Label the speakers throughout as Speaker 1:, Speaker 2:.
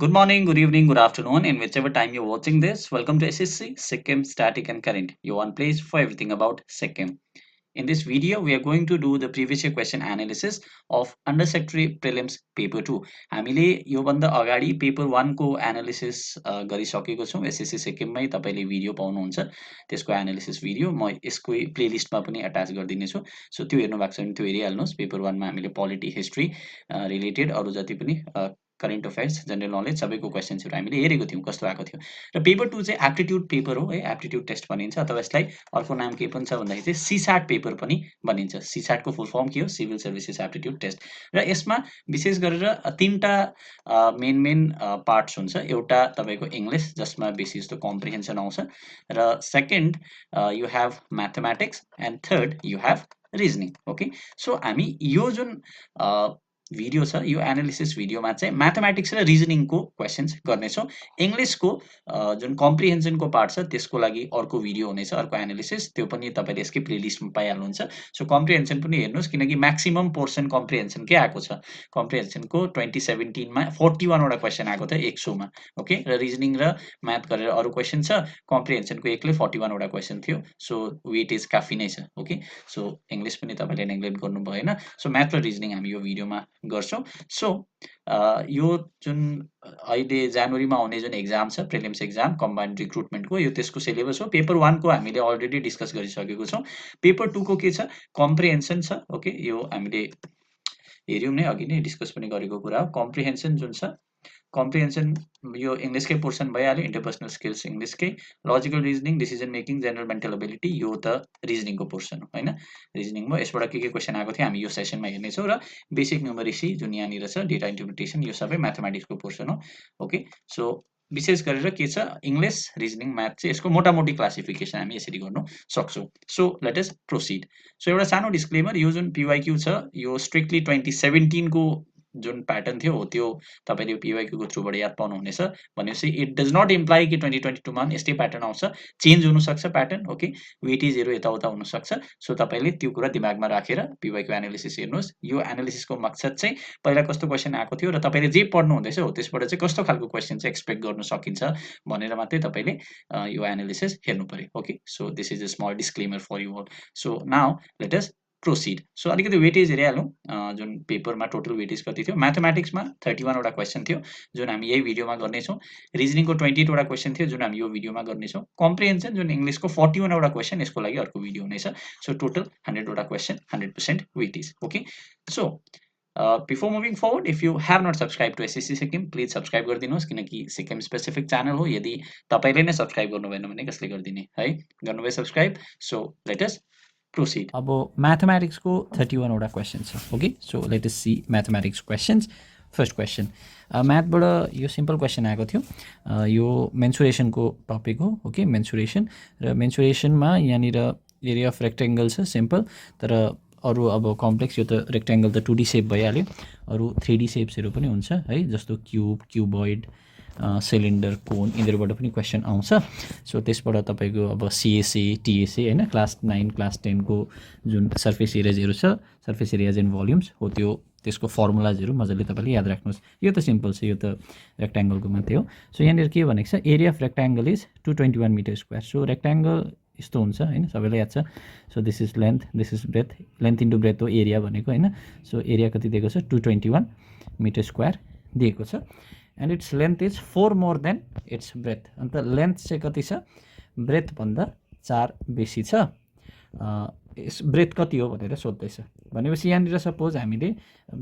Speaker 1: Good morning, good evening, good afternoon, in whichever time you're watching this. Welcome to SSC, Sikkim Static and Current, your one place for everything about Sikkim. In this video, we are going to do the previous year question analysis of Undersecretary Prelims Paper 2. हामीले योभन्दा अगाडि paper 1 को analysis गरिसकेको छौँ SSC सिक्किममै तपाईले video पाउनुहुन्छ त्यसको analysis video म यसको प्लेलिस्टमा पनि अट्याच गरिदिनेछु सो त्यो हेर्नु भएको छ भने त्यो हेरिहाल्नुहोस् पेपर 1 मा हामीले पोलिटी हिस्ट्री रिलेटेड अरु जति पनि करेन्ट अफेयर्स जनरल नलेज सबैको क्वेशन्सहरु हामीले हेरेको थियौं कस्तो आएको थियो र पेपर 2 चाहिँ एप्टिट्युड पेपर हो है एप्टिट्युड टेस्ट भनिन्छ अथवा यसलाई अर्को नाम के पनि छ भन्दाखेरि चाहिँ सीसैट पेपर पनि भनिन्छ सीसैट को फुल फर्म के हो सिभिल सर्भिसेस एप्टिट्युड टेस्ट र यसमा विशेष गरेर तीनटा मेन पार्ट्स हुन्छ एउटा तपाईको इंग्लिश जसमा बेसी जस्तो कम्प्रिहेन्सन आउँछ र second you have mathematics and third you have reasoning okay so हामी यो जुन भिडियो छ यो एनालिसिस भिडियोमा चाहिँ म्याथमेटिक्स र रिजनिङ को क्वेशन्स गर्नेछौं इंग्लिश को जुन कम्प्रिहेन्सन को पार्ट छ त्यसको लागि अर्को भिडियो हुनेछ अर्को एनालिसिस त्यो पनि तपाईले यसकै प्लेलिस्टमा पाइहाल्नुहुन्छ सो कम्प्रिहेन्सन पनि हेर्नुस् किनकि म्याक्सिमम पोर्सन कम्प्रिहेन्सन के आएको छ कम्प्रिहेन्सन को 2017 मा 41 वटा क्वेशन आएको थियो 100 मा ओके र रिजनिङ र म्याथ गरेर अरु क्वेशन छ कम्प्रिहेन्सन को एकले 41 वटा क्वेशन थियो सो वेटेज काफी नै छ ओके सो इंग्लिश पनि तपाईले नेग्लेक्ट गर्नु भएन सो म्याथ र रिजनिङ हामी यो भिडियोमा गर्छौं सो यो जुन अहिले जनवरीमा आउने जुन एक्जाम छ प्रिलिम्स एक्जाम कम्बाइन्ड रिक्रुटमेन्ट को यो त्यसको सिलेबस हो पेपर 1 को हामीले अलरेडी डिस्कस गरिसकेको छौं पेपर 2 को के छ कम्प्रिहेन्सन छ ओके यो हामीले हेर्यौं नै अघि नै डिस्कस पनि गरेको कुरा हो कम्प्रिहेन्सन जुन छ कम्प्रिहेन्सन यो इंग्लिश के पोर्सन भइहाल्यो इन्टरपर्सनल स्किल्स इंग्लिश के logical reasoning decision making general mental ability यो त रिजनिङ को पोर्सन हो हैन रिजनिङमा यसबाट के क्वेशन आएको थियो हामी यो सेसनमा हेर्ने छौं र बेसिक न्यूमरेसी जुन यहाँनिर छ डेटा इन्टरप्रिटेसन यो सबै म्याथमेटिक्स को पोर्सन हो ओके सो विशेष गरेर के छ इंग्लिश रिजनिङ म्याथ चाहिँ यसको मोटामोटी क्लासिफिकेसन हामी यसरी गर्न सक्छौं so let us proceed so एउटा सानो डिस्क्लेमर यो जुन पीवाईक्यू छ यो स्ट्रिक्टली 2017 को जुन प्याटर्न थियो हो त्यो तपाईले पीवाईक्यू को थ्रुबाट याद पाउनु हुनेछ भनेपछि इट डज नट इम्प्लाई कि 2022 मा यस्तै प्याटर्न आउँछ चेन्ज हुन सक्छ प्याटर्न ओके वेटेजहरु यताउता हुन सक्छ सो तपाईले त्यो कुरा दिमागमा राखेर पीवाईक्यू एनालिसिस हेर्नुस् यो एनालिसिसको मकसद चाहिँ पहिला कस्तो क्वेशन आएको थियो र तपाईले जे पढ्नु हुँदैछ हो त्यसबाट चाहिँ कस्तो खालको क्वेशन चाहिँ एक्सपेक्ट गर्न सकिन्छ भनेर मात्रै तपाईले यो एनालिसिस हेर्नु पर्यो okay so this is a small disclaimer for you also now let us proceed so अलिकति वेटेज हेरिहालौं जुन पेपरमा टोटल वेटेज कति थियो म्याथमेटिक्समा 31 वटा क्वेशन थियो जुन हामी यही भिडियोमा गर्ने छौं रिजनिङको 28 वटा क्वेशन थियो जुन हामी यो भिडियोमा गर्ने छौं कम्प्रिहेन्सन जुन इंग्लिशको 41 वटा क्वेशन यसको लागि अर्को भिडियो हुनेछ सो टोटल 100 वटा question 100% weightage okay so before moving forward if you have not subscribed to SSC Sikkim please subscribe गरिदिनुहोस् किनकि सिक्किम स्पेसिफिक च्यानल हो यदि तपाईले नै सब्स्क्राइब गर्नु भएन भने कसले गर्दिने है गर्नुभयो subscribe so let us proceed
Speaker 2: अब मैथमेटिक्स को 31 वटा क्वेशन छ okay so let us see mathematics questions first question म्याथबाट यो सिम्पल क्वेशन आएको थियो यो मेन्सुरेसन को टपिक हो ओके मेन्सुरेसन र मेन्सुरेसनमा यहाँनिर एरिया अफ रेक्टेंगल छ सिम्पल तर अरु अब कम्प्लेक्स यो त रेक्टेंगल त 2D शेप भइहाल्यो अरु 3D शेप्सहरु पनि हुन्छ है जस्तो क्यूब क्यूबोइड सिलिन्डर कोन यिनीहरुबाट पनि क्वेशन आउँछ सो त्यसबाट तपाईको अब सीएसए टीएसए हैन क्लास 9 क्लास 10 को जुन सर्फेस एरियाजहरु छ सर्फेस एरियाज एन्ड भोल्युम्स हो त्यो त्यसको फर्मुलाजहरु मजाले तपाईले याद राख्नुस् यो त सिम्पल छ यो त रेक्टेंगल को मात्रै हो सो यहाँनिर के भनेको छ area of rectangle is 221 metre square so rectangle यस्तो हुन्छ हैन सबैलाई याद छ so this is length this is breadth length into breadth हो एरिया भनेको हैन सो एरिया कति दिएको छ 221 मिटर स्क्वायर दिएको छ and its length is 4 more than its breadth अन्त लेन्थ चाहिँ कति छ ब्रेथ भन्दा 4 बेसी छ यस ब्रेथ कति हो भनेर सोध्दैछ भनेपछि यहाँनिर सपोज हामीले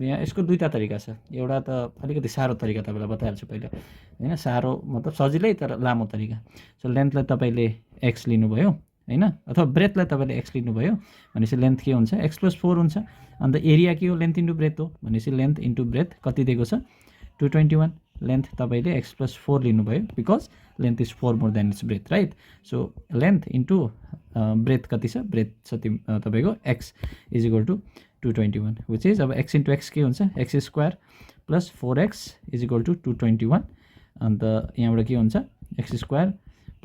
Speaker 2: यहाँ यसको दुईटा तरिका छ एउटा त अलिकति सारो तरिका तपाईलाई बताइहाल्छु पहिले हैन सारो मतलब सजिलै तर लामो तरिका सो लेन्थलाई तपाईले x लिनुभयो हैन अथवा ब्रेथलाई तपाईले x लिनुभयो भनेपछि लेन्थ के हुन्छ x + 4 हुन्छ अन्त एरिया के हो लेन्थ इन्टु ब्रेथ हो भनेपछि लेन्थ इन्टु ब्रेथ कति दिएको छ 221 लेन्थ तपाईले x + 4 लिनुभयो because length is 4 more than its breath right so length into breath कति छ ब्रेथ छ तपाईको x = 221 व्हिच इज अब x * x के हुन्छ x² + 4x = 221 अन्त यहाँबाट के हुन्छ x²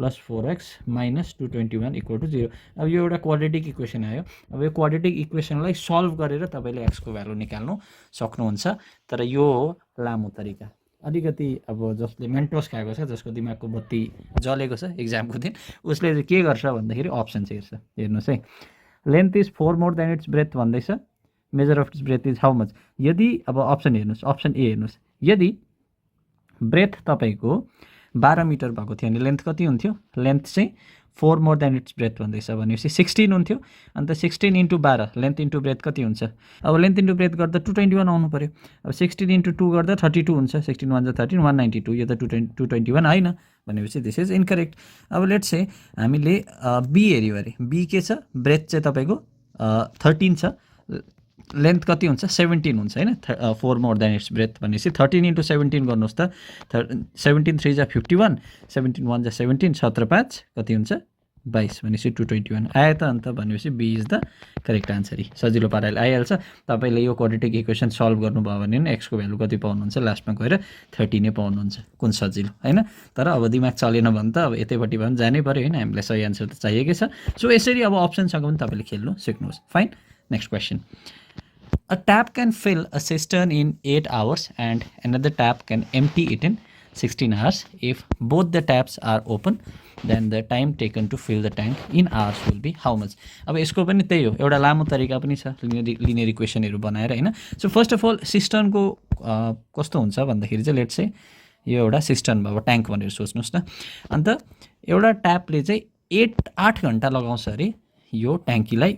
Speaker 2: + 4x - 221 = 0 अब यो एउटा क्वाड्रेटिक इक्वेसन आयो अब यो क्वाड्रेटिक इक्वेसनलाई सल्भ गरेर तपाईले x को भ्यालु निकाल्नु सक्नुहुन्छ तर यो हो लामो तरिका अलिकति अब जसले मेन्टोस खाएको छ, जसको दिमागको बत्ती जलेको छ एक्जामको दिन, उसले चाहिँ के गर्छ भन्दाखेरि अप्सन चाहिँ हेर्छ। हेर्नुहोस् है, length is 4 more than its breadth भन्दैछ, measure of its breadth is how much. यदि अब अप्सन हेर्नुहोस्, अप्सन ए हेर्नुहोस्, यदि ब्रेथ तपाईँको 12 मिटर भएको थियो भने लेन्थ कति हुन्थ्यो? लेन्थ चाहिँ 4 मोर देन इट्स ब्रेथ भन्दैछ भनेपछि 16 हुन्थ्यो। अन्त 16 इन्टु 12 लेन्थ इन्टु ब्रेथ कति हुन्छ? अब लेन्थ इन्टु ब्रेथ गर्दा 221 आउनु पऱ्यो। अब 16 इन्टु 2 गर्दा 32 हुन्छ। 16 1 13 192, यो त 221 होइन भनेपछि दिस इज इन्करेक्ट। अब लेट्स से हामीले बी हेऱ्यो अरे, बी के छ? ब्रेथ चाहिँ तपाईँको 13 छ, लेन्थ कति हुन्छ? 17 हुन्छ होइन। 4 मोर देन इट्स ब्रेथ भनेपछि 13 इन्टु 17 गर्नुहोस् त। 17 3 जा 51, 17 1 जा 17, 17 5 कति हुन्छ? 22 भनेपछि 221 आयो त अन्त। भनेपछि B is the correct answer. सजिलो पाराले आइहाल्छ। तपाईँले यो क्वाड्रेटिक इक्वेसन सल्भ गर्नुभयो भने नि एक्सको भ्यालु कति पाउनुहुन्छ? लास्टमा गएर 30 नै पाउनुहुन्छ। कुन सजिलो होइन। तर अब दिमाग चलेन भने त अब यतैपट्टि भए पनि जानै पऱ्यो होइन। हामीलाई सही आन्सर त चाहिएकै छ। सो यसरी अब अप्सनसँग पनि तपाईँले खेल्नु सिक्नुहोस्। Fine, next question. A tap can fill a cistern in 8 hours and another tap can empty it in 16 hours. If both the taps are open, then the time taken to fill the tank in hours will be how much? अब यसको पनि त्यही हो, एउटा लामो तरिका पनि छ लिनियर इक्वेसनहरू बनाएर होइन। सो फर्स्ट अफ अल सिस्टर्नको कस्तो हुन्छ भन्दाखेरि चाहिँ लेट्स चाहिँ यो एउटा सिस्टर्न भयो, ट्याङ्क भनेर सोच्नुहोस् न। अन्त एउटा ट्यापले चाहिँ 8 घन्टा लगाउँछ अरे यो ट्याङ्कीलाई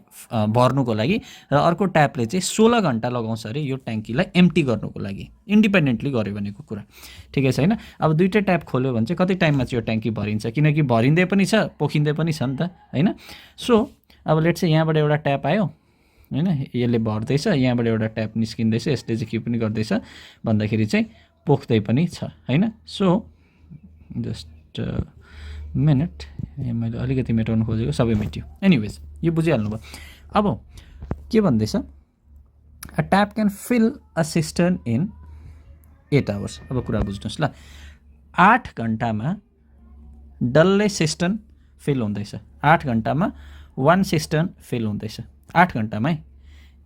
Speaker 2: भर्नुको लागि, र अर्को ट्यापले चाहिँ 16 घन्टा लगाउँछ अरे यो ट्याङ्कीलाई एम्प्टी गर्नुको लागि। इन्डिपेन्डेन्टली गऱ्यो भनेको कुरा ठिकै छ होइन। अब दुईवटै ट्याप खोल्यो भने चाहिँ कति टाइममा चाहिँ यो ट्याङ्की भरिन्छ? किनकि भरिँदै पनि छ, पोखिँदै पनि छ नि त होइन। सो अब लेट्स चाहिँ यहाँबाट एउटा ट्याप आयो होइन, यसले भर्दैछ, यहाँबाट एउटा ट्याप निस्किँदैछ, यसले चाहिँ के पनि गर्दैछ भन्दाखेरि चाहिँ पोख्दै पनि छ होइन। सो जस्ट मिनट, मैले अलिकति मेटाउनु खोजेको सबै मेट्यो। एनिवेज यो बुझिहाल्नु भयो। अब के भन्दैछ? A tap can fill a cistern in 8 hours. अब कुरा बुझ्नुहोस् ल, 8 घन्टामा डल्लै सिस्टर्न फिल हुँदैछ। 8 घन्टामा 1 सिस्टर्न फिल हुँदैछ। 8 घन्टामै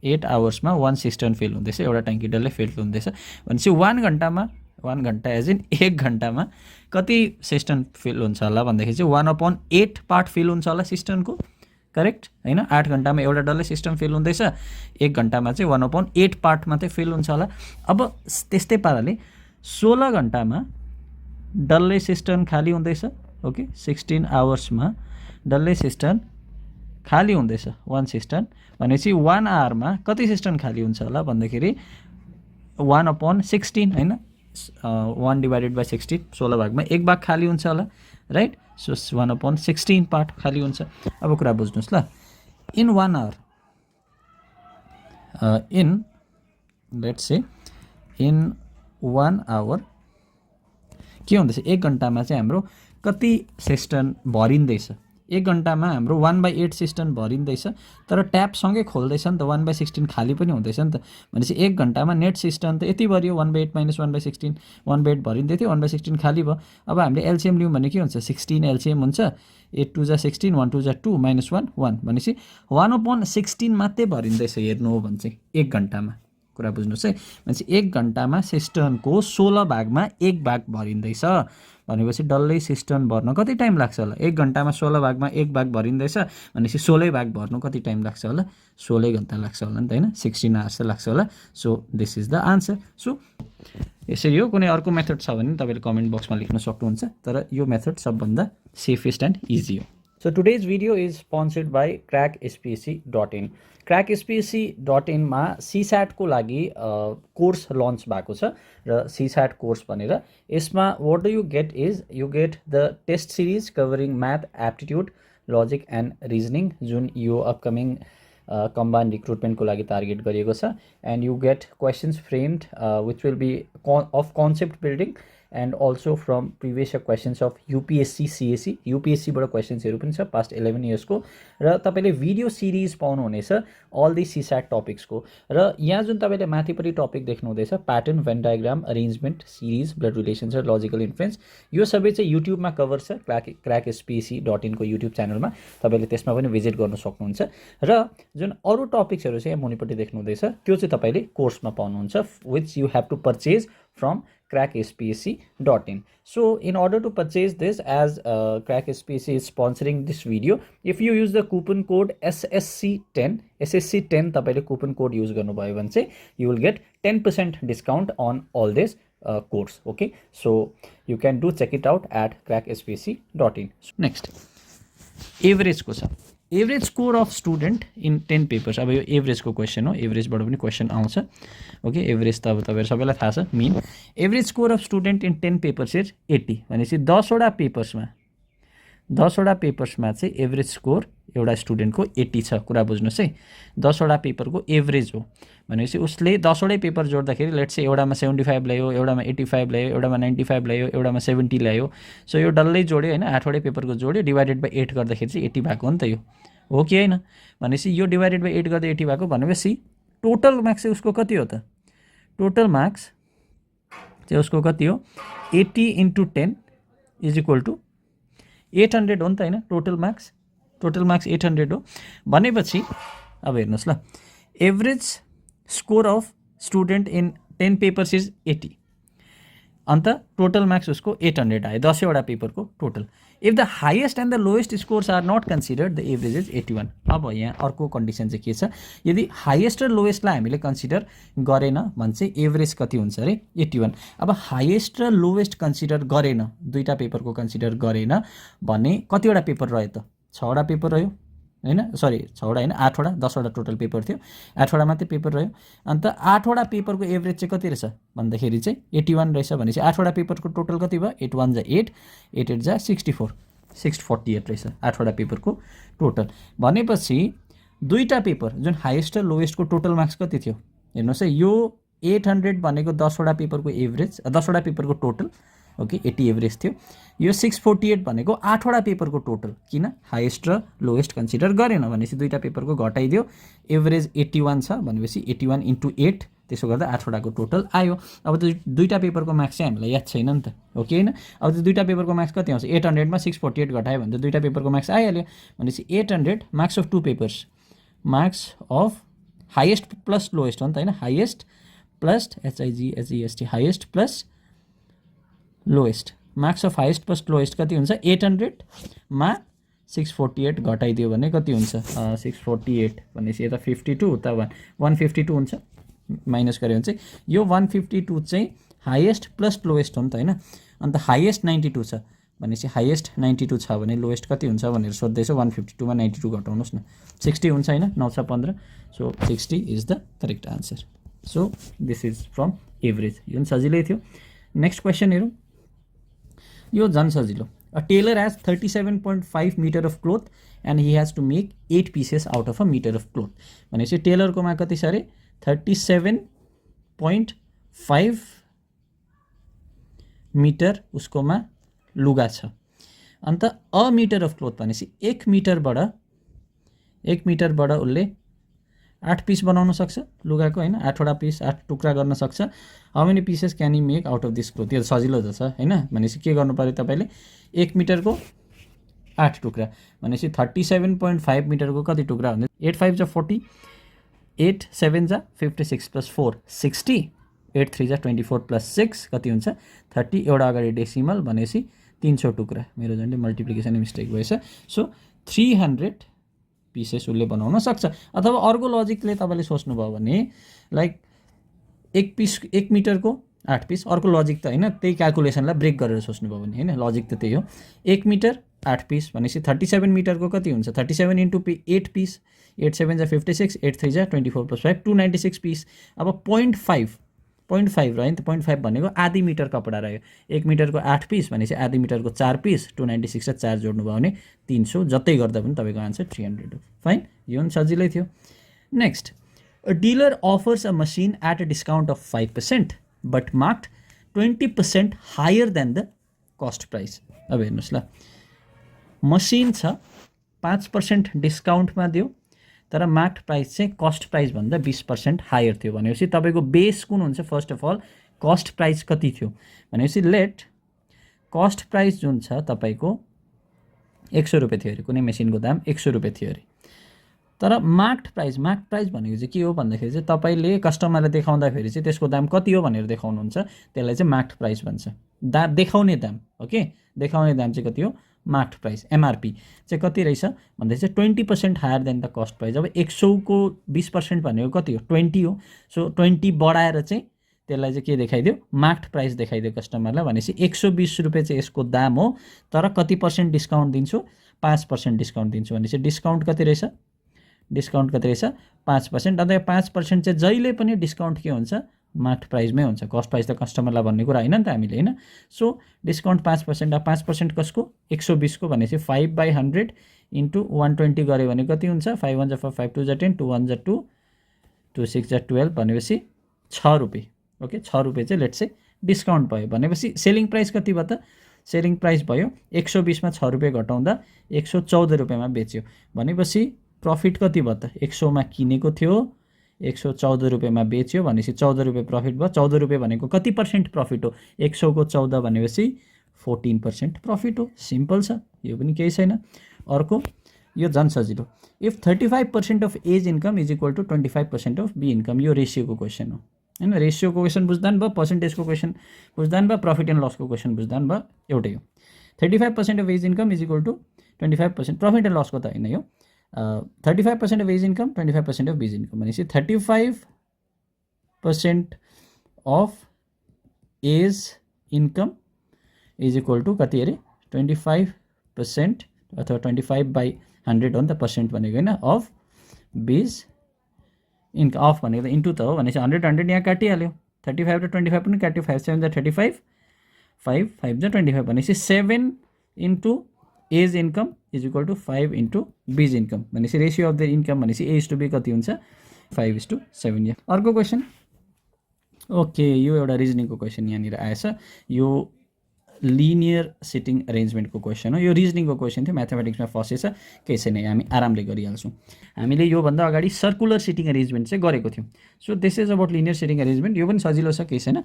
Speaker 2: 8 आवर्समा 1 सिस्टर्न फिल हुँदैछ, एउटा ट्याङ्की डल्लै फिल हुँदैछ भनेपछि 1 घन्टामा, 1 घन्टा एज इन 1 घन्टामा कति सिस्टर्न फिल हुन्छ होला भन्दाखेरि चाहिँ 1/8 पार्ट फिल हुन्छ होला सिस्टर्नको, करेक्ट होइन। 8 घन्टामा एउटा डल्लै सिस्टम फिल हुँदैछ, 1 घन्टामा चाहिँ 1/8 पार्ट मात्रै फिल हुन्छ होला। अब त्यस्तै पाराले 16 घन्टामा डल्लै सिस्टर्न खाली हुँदैछ। ओके, 16 आवर्समा डल्लै सिस्टर्न खाली हुँदैछ 1 सिस्टर्न भनेपछि 1 आवरमा कति सिस्टर्न खाली हुन्छ होला भन्दाखेरि 1/16 होइन। 1 डिभाइडेड बाई 16, 16 भागमा 1 भाग खाली हुन्छ होला, राइट। सो 1/16 पार्ट खाली हुन्छ। अब कुरा बुझ्नुहोस् ल, in 1 hour, in let's say in 1 hour के हुँदैछ? 1 घन्टामा चाहिँ हाम्रो कति सिस्टर्न भरिँदैछ? 1 घन्टामा हाम्रो 1/8 सिस्टर्न भरिँदैछ, तर ट्यापसँगै खोल्दैछ नि त, 1/16 खाली पनि हुँदैछ नि त। भनेपछि 1 घन्टामा नेट सिस्टर्न त यति भरियो, 1/8 माइनस 1/16, 1/8 भरिँदै थियो, 1/16 खाली भयो। अब हामीले एलसिएम लियौँ भने के हुन्छ? 16 एलसिएम हुन्छ, 8 2 जा 16, 1 2 जा 2, -1 1 भनेपछि 1/16 मात्रै भरिँदैछ हेर्नु हो भने चाहिँ 1 घन्टामा। कुरा बुझ्नुहोस् है, भनेपछि 1 घन्टामा सिस्टर्नको 16 भागमा 1 भाग भरिँदैछ भनेपछि डल्लै सिस्टर्न भर्न कति टाइम लाग्छ होला? 1 घन्टामा 16 भागमा 1 भाग भरिँदैछ भनेपछि 16 भाग भर्नु कति टाइम लाग्छ होला? 16 घन्टा लाग्छ होला नि त होइन, 16 आवर्स लाग्छ होला। So this is the answer. So यसरी हो। कुनै अर्को मेथड छ भने तपाईँले कमेन्ट बक्समा लेख्न सक्नुहुन्छ, तर यो मेथड सबभन्दा सेफेस्ट एन्ड इजी हो। So today's video is sponsored by crackspsc.in. crackspsc.in मा CSAT को लागि कोर्स लन्च भएको छ र CSAT कोर्स भनेर यसमा what do you get is you get the test series covering math, aptitude, logic and reasoning जुन यो अपकमिङ combined recruitment को लागि टार्गेट गरिएको छ, and you get questions framed which will be of concept building and also from previous year questions of UPSC CSE, UPSC बाट क्वेशन्सहरु पनि छ past 11 years को, र तपाईले भिडियो सिरिज पाउनु हुनेछ अल दी CSAT टपिक्स को। र यहाँ जुन तपाईले माथिपट्टि टपिक देख्नु हुँदैछ pattern, van diagram, arrangement, series, blood relations र लजिकल इन्फ्रेन्स, यो सबै चाहिँ युट्युब मा कभर छ crackspsc.in को युट्युब च्यानलमा, तपाईले त्यसमा पनि भिजिट गर्न सक्नुहुन्छ। र जुन अरु टपिक्सहरु चाहिँ मुनिपट्टि देख्नु हुँदैछ त्यो चाहिँ तपाईले कोर्समा पाउनुहुन्छ, which you have to purchase from crackspsc.in. So in order to purchase this, as Crack SPSC is sponsoring this video, if you use the coupon code SSC10 तपाईले coupon code use गर्नुभयो भने चाहिँ you will get 10% discount on all this course. Okay, so you can do check it out at crackspsc.in. next average को छ average score of student in 10 papers. अब यो एभरेजको question हो, एभरेजबाट पनि क्वेसन आउँछ. ओके, एभरेज त अब तपाईँहरू सबैलाई थाहा छ. Mean average score of student in 10 papers is 80. भनेपछि 10वटा पेपर्समा चाहिँ एभरेज स्कोर एउटा स्टुडेन्टको 80 छ. कुरा बुझ्नुहोस् है, 10वटा पेपरको एभरेज हो भनेपछि उसले 10वटै पेपर जोड्दाखेरि लेट्स से एउटामा 75 ल्यायो, एउटामा 85 ल्यायो, एउटामा 95 ल्यायो, एउटामा 70 ल्यायो. सो यो डल्लै जोड्यो होइन, 8वटै पेपरको जोड्यो, डिभाइडेड बाई 8 गर्दाखेरि चाहिँ 80 भएको हो नि त. यो हो कि होइन? भनेपछि यो डिभाइडेड बाई 8 गर्दा 80 भएको भनेपछि टोटल मार्क्स चाहिँ उसको कति हो त? टोटल मार्क्स चाहिँ उसको कति हो? 80 × 10 इज इक्वल टु 800 हो नि त होइन? टोटल मार्क्स 800 हो भनेपछि अब हेर्नुहोस् ल, average score of student in 10 papers is 80 and total marks उसको 800 आयो 10वटा पेपरको total. If the highest and the lowest scores are not considered the average is 81. अब यहाँ अर्को कन्डिसन चाहिँ के छ? यदि हाइएस्ट र लोएस्टलाई हामीले कन्सिडर गरेन भने चाहिँ एभरेज कति हुन्छ अरे? 81. अब हाइएस्ट र लोएस्ट कन्सिडर गरेन, दुईवटा पेपरको कन्सिडर गरेन भने कतिवटा पेपर रह्यो त? 6वटा पेपर रह्यो होइन, सरी 6वटा होइन, 8वटा, 10वटा टोटल पेपर थियो, 8वटा मात्रै पेपर रह्यो. अन्त 8वटा पेपरको एभरेज चाहिँ कति रहेछ भन्दाखेरि चाहिँ 81 रहेछ. भनेपछि 8वटा पेपरको टोटल कति भयो? 8 1 जा 8, 8 8 जा 64, 648 रहेछ 8वटा पेपरको टोटल. भनेपछि दुईवटा पेपर जुन हाइएस्ट र लोएस्टको टोटल मार्क्स कति थियो हेर्नुहोस् है. यो 800 भनेको 10वटा पेपरको एभरेज, 10वटा पेपरको टोटल. ओके, 80 एभरेज थियो. यो 648 भनेको 8वटा पेपरको टोटल, किन हाइएस्ट र लोएस्ट कन्सिडर गरेन भनेपछि दुईवटा पेपरको घटाइदियो, एभरेज 81 छ भनेपछि 81 × 8, त्यसो गर्दा 8वटाको टोटल आयो. अब त्यो दुईवटा पेपरको मार्क्स चाहिँ हामीलाई याद छैन नि त, हो कि होइन? अब त्यो दुईवटा पेपरको मार्क्स कति आउँछ? 800 मा 648 घटायो भने त दुईवटा पेपरको मार्क्स आइहाल्यो. भनेपछि 800 marks of 2 papers, marks of highest plus lowest हो नि त होइन? Highest plus HIGHEST, highest plus lowest, marks of highest plus lowest कति हुन्छ? 800 मा 648 घटाइदियो भने कति हुन्छ? 648 भनेपछि यता 52 उता 152 हुन्छ, माइनस गऱ्यो भने चाहिँ यो 152 चाहिँ हाइएस्ट प्लस लोएस्ट हो नि त होइन? अन्त हाइएस्ट 92 छ भनेपछि हाइएस्ट 92 छ भने लोएस्ट कति हुन्छ भनेर सोध्दैछ. 152 मा 92 घटाउनुहोस् न, 60 हुन्छ होइन? 9 छ 15, so 60 is the correct answer. So this is from average. यो पनि सजिलै थियो. नेक्स्ट क्वेसन हेरौँ. यो झन् सजिलो. A tailor has 37.5 metre of cloth and he has to make 8 pieces out of a metre of cloth. भनेपछि टेलरकोमा कति छ अरे? 37.5 मिटर उसकोमा लुगा छ. अन्त अ मिटर अफ क्लोथ भनेपछि 1 मिटरबाट उसले 8 पिस बनाउन सक्छ लुगाको होइन? 8वटा पिस, 8 टुक्रा गर्न सक्छ. How many pieces can you make out of this cloth? यो सजिलो त छ होइन? भनेपछि के गर्नु पऱ्यो तपाईँले? 1 मिटरको 8 टुक्रा भनेपछि 37.5 मिटरको कति टुक्रा हुन्छ? 8 5 जा 40, 8 7 जा 56 प्लस 4 60, 8 3 जा 24 प्लस 6 कति हुन्छ? 30. एउटा अगाडि डेसिमल भनेपछि 300 टुक्रा. मेरो झन्डै मल्टिप्लिकेसन मिस्टेक भएछ. सो 300 पिसेस उसले बनाउन सक्छ. अथवा अर्को लजिकले तपाईँले सोच्नुभयो भने लाइक 1 मिटरको 8 पिस, अर्को लजिक त होइन, त्यही क्यालकुलेसनलाई ब्रेक गरेर सोच्नुभयो भने होइन? लजिक त त्यही हो. 1 मिटर 8 पिस भनेपछि 37 मिटरको कति हुन्छ? 37 × 8 पिस, 8 7 जा 56, 8 3 जा 24 प्लस 5 296 पिस. अब 0.5 रह्यो नि त. 0.5 भनेको आधी मिटर कपडा रह्यो. 1 मिटरको 8 पिस भनेपछि आधी मिटरको 4 पिस, 296 र 4 जोड्नुभयो भने 300, जतै गर्दा पनि तपाईँको आन्सर 300 हो. फाइन, यो पनि सजिलै थियो. Next, a dealer offers a machine at a discount of 5% but marked 20% higher than the cost price. अब हेर्नुहोस् ल, मसिन छ 5% डिस्काउन्टमा दियो, तर मार्क्ड प्राइस चाहिँ कस्ट प्राइस भन्दा 20% हायर थियो. भनेपछि तपाईँको बेस कुन हुन्छ? First of all cost price कति थियो भनेपछि लेट कस्ट प्राइस जुन छ तपाईँको 100 रुपियाँ थियो अरे, कुनै मेसिनको दाम 100 रुपियाँ थियो अरे. तर मार्क्ड प्राइस भनेको चाहिँ के हो भन्दाखेरि चाहिँ तपाईँले कस्टमरलाई देखाउँदाखेरि चाहिँ त्यसको दाम कति हो भनेर देखाउनुहुन्छ, त्यसलाई चाहिँ मार्क्ड प्राइस भन्छ। देखाउने दाम, ओके, देखाउने दाम चाहिँ कति हो, मार्क्ड प्राइस। एमआरपी चाहिँ कति रहेछ भन्दा चाहिँ 20% higher than the cost price. अब 100 को 20% भनेको कति हो, 20 हो। सो 20 बढाएर चाहिँ त्यसलाई चाहिँ के देखाइदियो, मार्क्ड प्राइस देखाइदियो कस्टमरलाई। भनेपछि 120 रुपियाँ चाहिँ यसको दाम हो, तर कति पर्सेन्ट डिस्काउन्ट दिन्छु, 5% डिस्काउन्ट दिन्छु। भनेपछि डिस्काउन्ट कति रहेछ, डिस्काउन्ट कति रहेछ, 5%। अन्त 5% चाहिँ जहिले पनि डिस्काउन्ट के हुन्छ, मार्क्ड प्राइसमै हुन्छ। कस्ट प्राइस त कस्टमरलाई भन्ने कुरा होइन नि त हामीले, होइन। So discount 5%। अब 5% कसको, 120 को। भनेपछि 5/100 इन्टु 120 गऱ्यो भने कति हुन्छ, 5 1 4 5 2 10 2 1 2 2 6 12 भनेपछि 6 रुपियाँ, ओके। 6 रुपियाँ चाहिँ लेट्स से डिस्काउन्ट भयो। भनेपछि सेलिङ प्राइस कति भयो त, सेलिङ प्राइस भयो 120 मा 6 रुपियाँ घटाउँदा 114 रुपियाँमा बेच्यो। भनेपछि प्रफिट कति भयो त, 100 मा किनेको थियो, 114 रुपियाँमा बेच्यो, भनेपछि 14 रुपियाँ प्रफिट भयो। 14 रुपियाँ भनेको कति पर्सेन्ट प्रफिट हो, 100 को 14 भनेपछि 14% प्रफिट हो। सिम्पल छ, यो पनि केही छैन। अर्को यो झन् सजिलो, if 35% of as income is equal to 25% of B income. यो रेसियोको क्वेसन हो, होइन। रेसियोको क्वेसन बुझ्दा नि भयो, पर्सेन्टेजको क्वेसन बुझ्दा नि भयो, प्रफिट एन्ड लसको क्वेसन बुझ्दा नि भयो, एउटै हो। 35% of as income is equal to 25%, profit and लसको त होइन यो। 35% of as income, 25% of B's income. भनेपछि 35% of as income is equal to कति अरे, 25% अथवा 25/100 हो नि त, पर्सेन्ट भनेको, होइन, अफ बिज इन्कम। अफ भनेको त इन्टु त हो। भनेपछि 100 यहाँ काटिहाल्यो, 35 र 25 पनि काट्यो, 5 7 जा 35, 5 5 जा 25। भनेपछि 7 into A income is equal to 5 into B's income. भनेपछि रेसियो अफ द इन्कम भनेपछि A/B कति हुन्छ, 5:7। अर्को क्वेसन, ओके, यो एउटा रिजनिङको क्वेसन यहाँनिर आएछ। यो लिनियर सिटिङ अरेन्जमेन्टको क्वेसन हो। यो रिजनिङको क्वेसन थियो, म्याथमेटिक्समा फसेछ, केही छैन, हामी आरामले गरिहाल्छौँ। हामीले योभन्दा अगाडि सर्कुलर सिटिङ अरेन्जमेन्ट चाहिँ गरेको थियौँ। So this is about linear sitting arrangement. यो पनि सजिलो छ, केही छैन।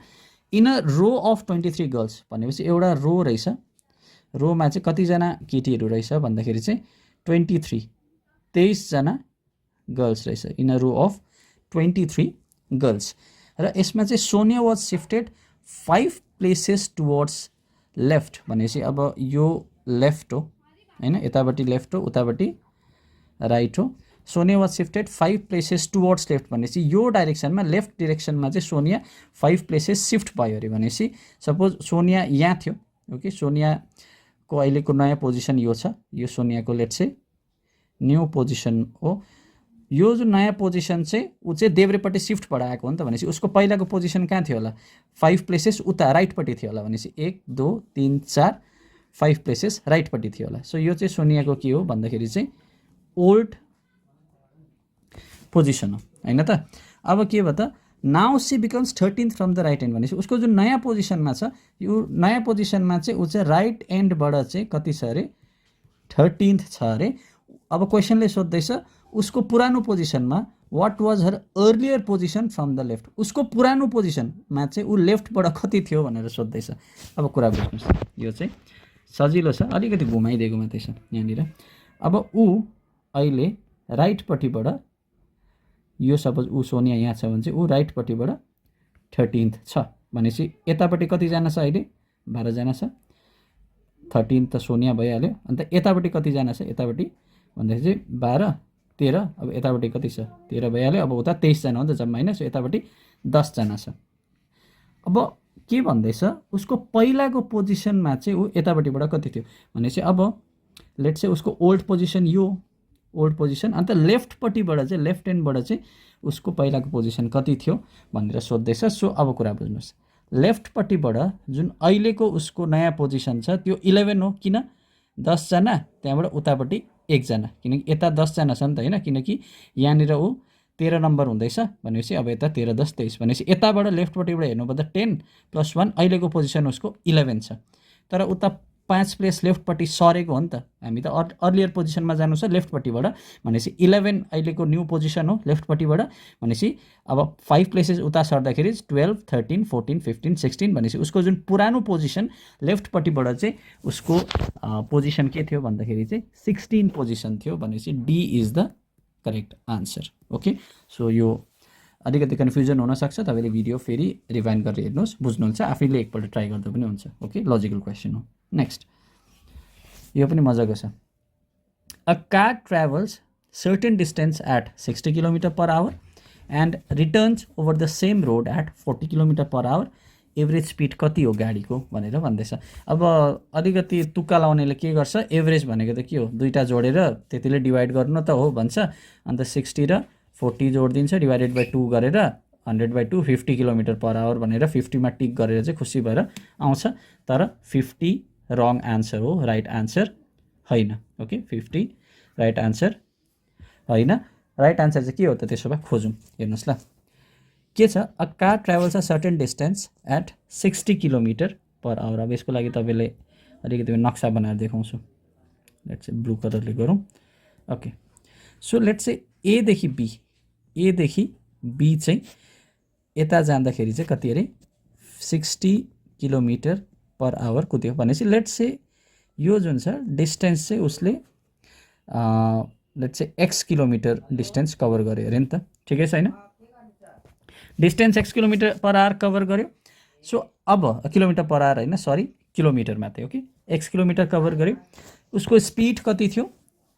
Speaker 2: In a row of 23 girls भनेपछि एउटा रो रहेछ, रोमा चाहिँ कतिजना केटीहरू रहेछ भन्दाखेरि चाहिँ 23 जना गर्ल्स रहेछ, in a row of 23 girls. र यसमा चाहिँ Sonia was shifted 5 places towards left. भनेपछि अब यो लेफ्ट हो, होइन, यतापट्टि लेफ्ट हो, उतापट्टि राइट हो। Sonia was shifted 5 places towards left भनेपछि यो डाइरेक्सनमा, लेफ्ट डिरेक्सनमा चाहिँ सोनिया 5 प्लेसेस सिफ्ट भयो अरे। भनेपछि सपोज सोनिया यहाँ थियो, ओके, सोनियाको अहिलेको नयाँ पोजिसन यो छ, यो सोनियाको लेट्स से न्यू पोजिसन हो। यो जो नयाँ पोजिसन चाहिँ ऊ चाहिँ देब्रेपट्टि सिफ्ट भएर आएको हो नि त। भनेपछि उसको पहिलाको पोजिसन कहाँ थियो होला, 5 प्लेसेस उता राइटपट्टि थियो होला। भनेपछि 1 2 3 4 5 प्लेसेस राइटपट्टि थियो होला। सो यो चाहिँ सोनियाको के हो भन्दाखेरि चाहिँ ओल्ड पोजिसन हो, होइन त। अब के भयो त, now see becomes 13th from the right and. भनेपछि उसको जुन नयाँ पोजिसनमा छ, यो नयाँ पोजिसनमा चाहिँ ऊ चाहिँ राइट एन्डबाट चाहिँ कति छ अरे, 13th छ अरे। अब क्वेसनले सोध्दैछ उसको पुरानो पोजिसनमा what was her earlier position from the left. उसको पुरानो पोजिसनमा चाहिँ ऊ लेफ्टबाट कति थियो भनेर सोध्दैछ। अब कुरा बुझ्नुहोस्, यो चाहिँ सजिलो छ, अलिकति घुमाइदिएको मात्रै छ यहाँनिर। अब ऊ अहिले राइटपट्टिबाट, यो सपोज ऊ सोनिया यहाँ छ भने चाहिँ ऊ राइटपट्टिबाट 13th छ। भनेपछि यतापट्टि कतिजना छ अहिले, 12 जना छ। 13 त सोनिया भइहाल्यो। अन्त यतापट्टि कतिजना छ, यतापट्टि भन्दाखेरि चाहिँ 12 13, अब यतापट्टि कति छ, 13 भइहाल्यो। अब उता 23 जना हो नि त जम्मा, होइन। सो यतापट्टि 10 जना छ। अब के भन्दैछ, उसको पहिलाको पोजिसनमा चाहिँ ऊ यतापट्टिबाट कति थियो भनेपछि अब लेट्स से उसको ओल्ड पोजिसन यो ओल्ड पोजिसन, अन्त लेफ्टपट्टिबाट चाहिँ, लेफ्ट एन्डबाट चाहिँ उसको पहिलाको पोजिसन कति थियो भनेर सोध्दैछ। सो अब कुरा बुझ्नुहोस्, लेफ्टपट्टिबाट जुन अहिलेको उसको नयाँ पोजिसन छ त्यो 11 हो। किन, 10 जना, त्यहाँबाट उतापट्टि 1 जना, किनकि यता 10 जना छ नि त, होइन। किनकि यहाँनिर ऊ 13 नम्बर हुँदैछ भनेपछि अब यता 13 10 23 भनेपछि यताबाट लेफ्टपट्टिबाट हेर्नुपर्दा 10 + 1 अहिलेको पोजिसन उसको 11 छ। तर उता 5 प्लेस लेफ्टपट्टि सरेको हो नि त, हामी त अर्लियर पोजिसनमा जानु छ लेफ्टपट्टिबाट। भनेपछि 11 अहिलेको न्यू पोजिसन हो लेफ्टपट्टिबाट। भनेपछि अब 5 प्लेसेस उता सर्दाखेरि 12 13 14 15 16 भनेपछि उसको जुन पुरानो पोजिसन लेफ्टपट्टिबाट चाहिँ उसको पोजिसन के थियो भन्दाखेरि चाहिँ 16 पोजिसन थियो। भनेपछि D is the correct answer okay so यो अलिकति कन्फ्युजन हुनसक्छ तपाईँले भिडियो फेरि रिभाइन्ड गरेर हेर्नुहोस् बुझ्नुहुन्छ आफैले एकपल्ट ट्राई गर्दा पनि हुन्छ ओके लजिकल क्वेसन हो नेक्स्ट यो पनि मजाको छ a car travels certain distance at 60 kilometre per hour and returns over the same road at 40 kilometre per hour average speed कति हो गाडीको भनेर भन्दैछ अब अलिकति तुक्का लाउनेले के गर्छ एभरेज भनेको त के हो दुईटा जोडेर त्यतिले डिभाइड गर्नु त हो भन्छ अन्त 60 र 40 जोडिदिन्छ डिभाइडेड बाई 2 गरेर 100/2 50 किलोमिटर पर आवर भनेर 50 मा टिक गरेर चाहिँ खुसी भएर आउँछ तर 50 रङ आन्सर हो राइट आन्सर होइन ओके 50 राइट आन्सर होइन राइट आन्सर चाहिँ के हो त त्यसो भए खोजौँ हेर्नुहोस् ल के छ a car travels a certain distance at 60 kilometre per hour अब यसको लागि तपाईँले अलिकति नक्सा बनाएर देखाउँछु लेट्स से ब्लू कलरले गरौँ ओके सो लेट्स से एदेखि बी चाहिँ यता जाँदाखेरि चाहिँ कति अरे 60 किलोमिटर पर आवर कुद्यो भनेपछि लेट्स से यो जुन छ डिस्टेन्स चाहिँ उसले let's say x kilometre distance cover गर्यो अरे नि त ठिकै छैन distance x kilometre per our cover गर्यो सो अब किलोमिटर पर आवर होइन सरी किलोमिटर मात्रै ओके एक्स किलोमिटर कभर गर्यो उसको स्पिड कति थियो